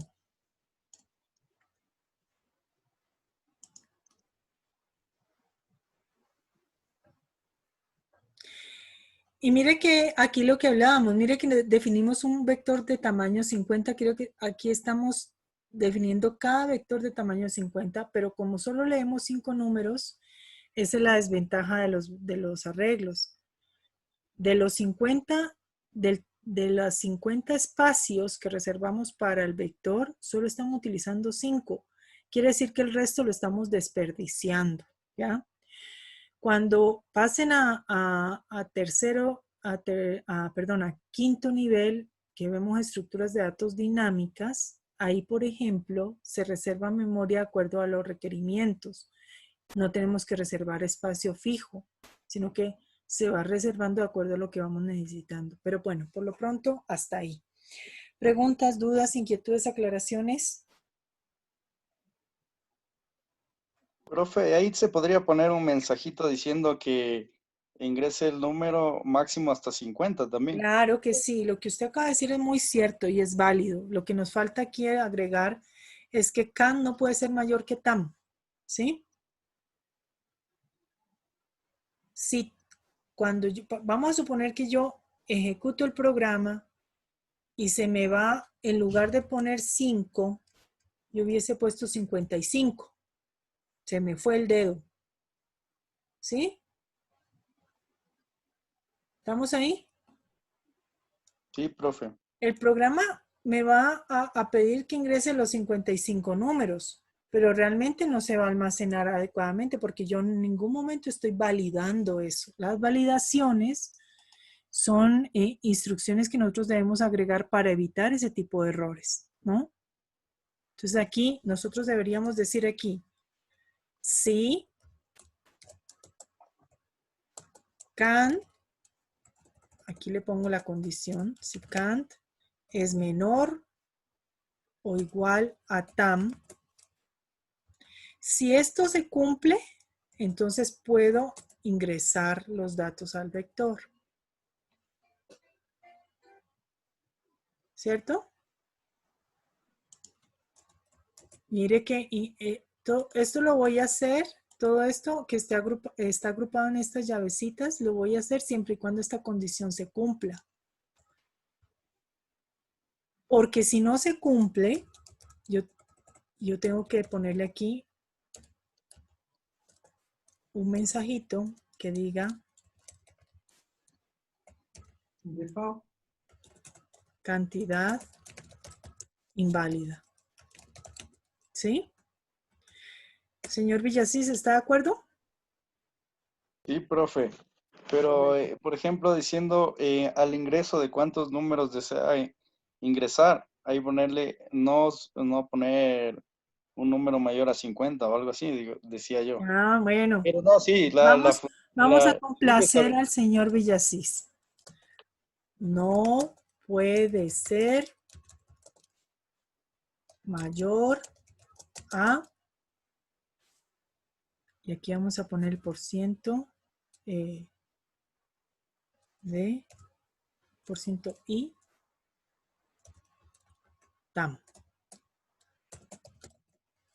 Y mire que aquí lo que hablábamos, mire que definimos un vector de tamaño 50, creo que aquí estamos definiendo cada vector de tamaño 50, pero como solo leemos 5 números, esa es la desventaja de los arreglos. De los 50, de los 50 espacios que reservamos para el vector, solo estamos utilizando 5. Quiere decir que el resto lo estamos desperdiciando, ¿ya? Cuando pasen a quinto nivel, que vemos estructuras de datos dinámicas, ahí, por ejemplo, se reserva memoria de acuerdo a los requerimientos. No tenemos que reservar espacio fijo, sino que se va reservando de acuerdo a lo que vamos necesitando. Pero bueno, por lo pronto, hasta ahí. ¿Preguntas, dudas, inquietudes, aclaraciones? Profe, ahí se podría poner un mensajito diciendo que ingrese el número máximo hasta 50 también. Claro que sí, lo que usted acaba de decir es muy cierto y es válido. Lo que nos falta aquí agregar es que can no puede ser mayor que tam, ¿sí? Si vamos a suponer que yo ejecuto el programa y se me va, en lugar de poner 5, yo hubiese puesto 55. Se me fue el dedo. ¿Sí? ¿Estamos ahí? Sí, profe. El programa me va a pedir que ingrese los 55 números, pero realmente no se va a almacenar adecuadamente porque yo en ningún momento estoy validando eso. Las validaciones son instrucciones que nosotros debemos agregar para evitar ese tipo de errores, ¿no? Entonces aquí nosotros deberíamos decir aquí, si can, aquí le pongo la condición, si cant es menor o igual a tam. Si esto se cumple, entonces puedo ingresar los datos al vector. ¿Cierto? Mire que esto lo voy a hacer, todo esto que está agrupado en estas llavecitas, lo voy a hacer siempre y cuando esta condición se cumpla. Porque si no se cumple, yo tengo que ponerle aquí un mensajito que diga cantidad inválida. ¿Sí? Señor Villasís, ¿está de acuerdo? Sí, profe. Pero, por ejemplo, diciendo al ingreso de cuántos números desea ingresar, ahí ponerle, no poner un número mayor a 50 o algo así, decía yo. Ah, bueno. Pero no, sí, Vamos a sí que complacer al señor Villasís. No puede ser mayor a, y aquí vamos a poner el porciento de porciento y tam.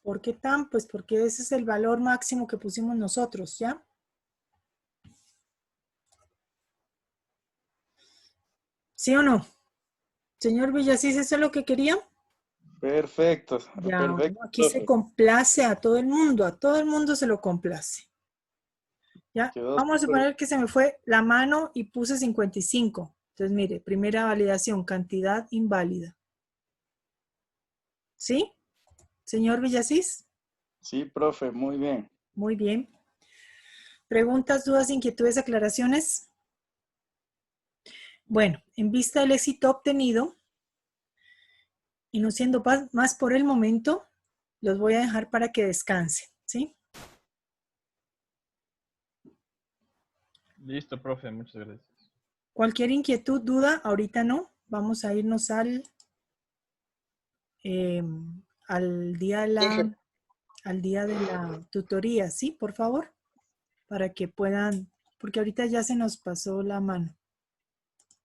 ¿Por qué tam? Pues porque ese es el valor máximo que pusimos nosotros, ¿ya? ¿Sí o no? Señor Villasís, ¿eso es lo que quería? Perfecto, Ya, perfecto. aquí se complace a todo el mundo se lo complace. ¿Ya? Vamos a suponer que se me fue la mano y puse 55. Entonces, mire, primera validación, cantidad inválida. ¿Sí? Señor Villasís. Sí, profe, muy bien. Muy bien. ¿Preguntas, dudas, inquietudes, aclaraciones? Bueno, en vista del éxito obtenido, y no siendo más por el momento, los voy a dejar para que descansen, ¿sí? Listo, profe, muchas gracias. Cualquier inquietud, duda, ahorita no. Vamos a irnos al día de la tutoría, ¿sí? Por favor, para que puedan, porque ahorita ya se nos pasó la mano.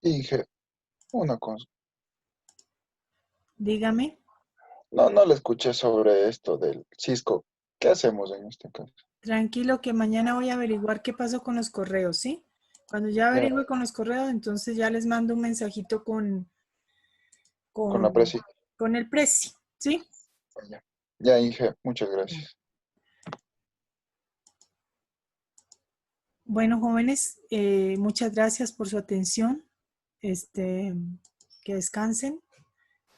Inge, una cosa. Dígame. No le escuché sobre esto del Cisco. ¿Qué hacemos en este caso? Tranquilo que mañana voy a averiguar qué pasó con los correos, ¿sí? Cuando ya Ya, averigüe con los correos, entonces ya les mando un mensajito con la con, presi. con el precio, ¿sí? Ya, ya, Inge, muchas gracias. Bueno, jóvenes, muchas gracias por su atención. Que descansen.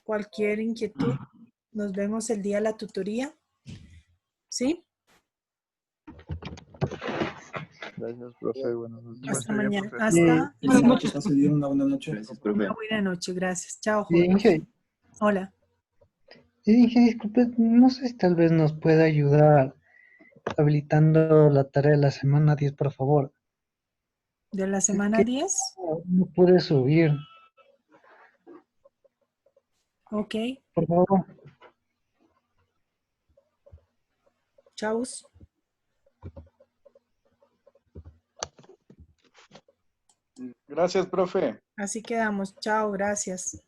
Cualquier inquietud, nos vemos el día de la tutoría, ¿sí? Gracias, profe. Buenas noches. Hasta mañana. Buenas noches. Una buena noche. Gracias, profe. Una buena noche. Gracias. Chao, jóvenes. Inge, Hola. disculpe, no sé si tal vez nos pueda ayudar habilitando la tarea de la semana 10, por favor. ¿De la Es semana que 10? no pude subir, Ok. por favor. Chau. Gracias, profe. Así quedamos. Chao. Gracias.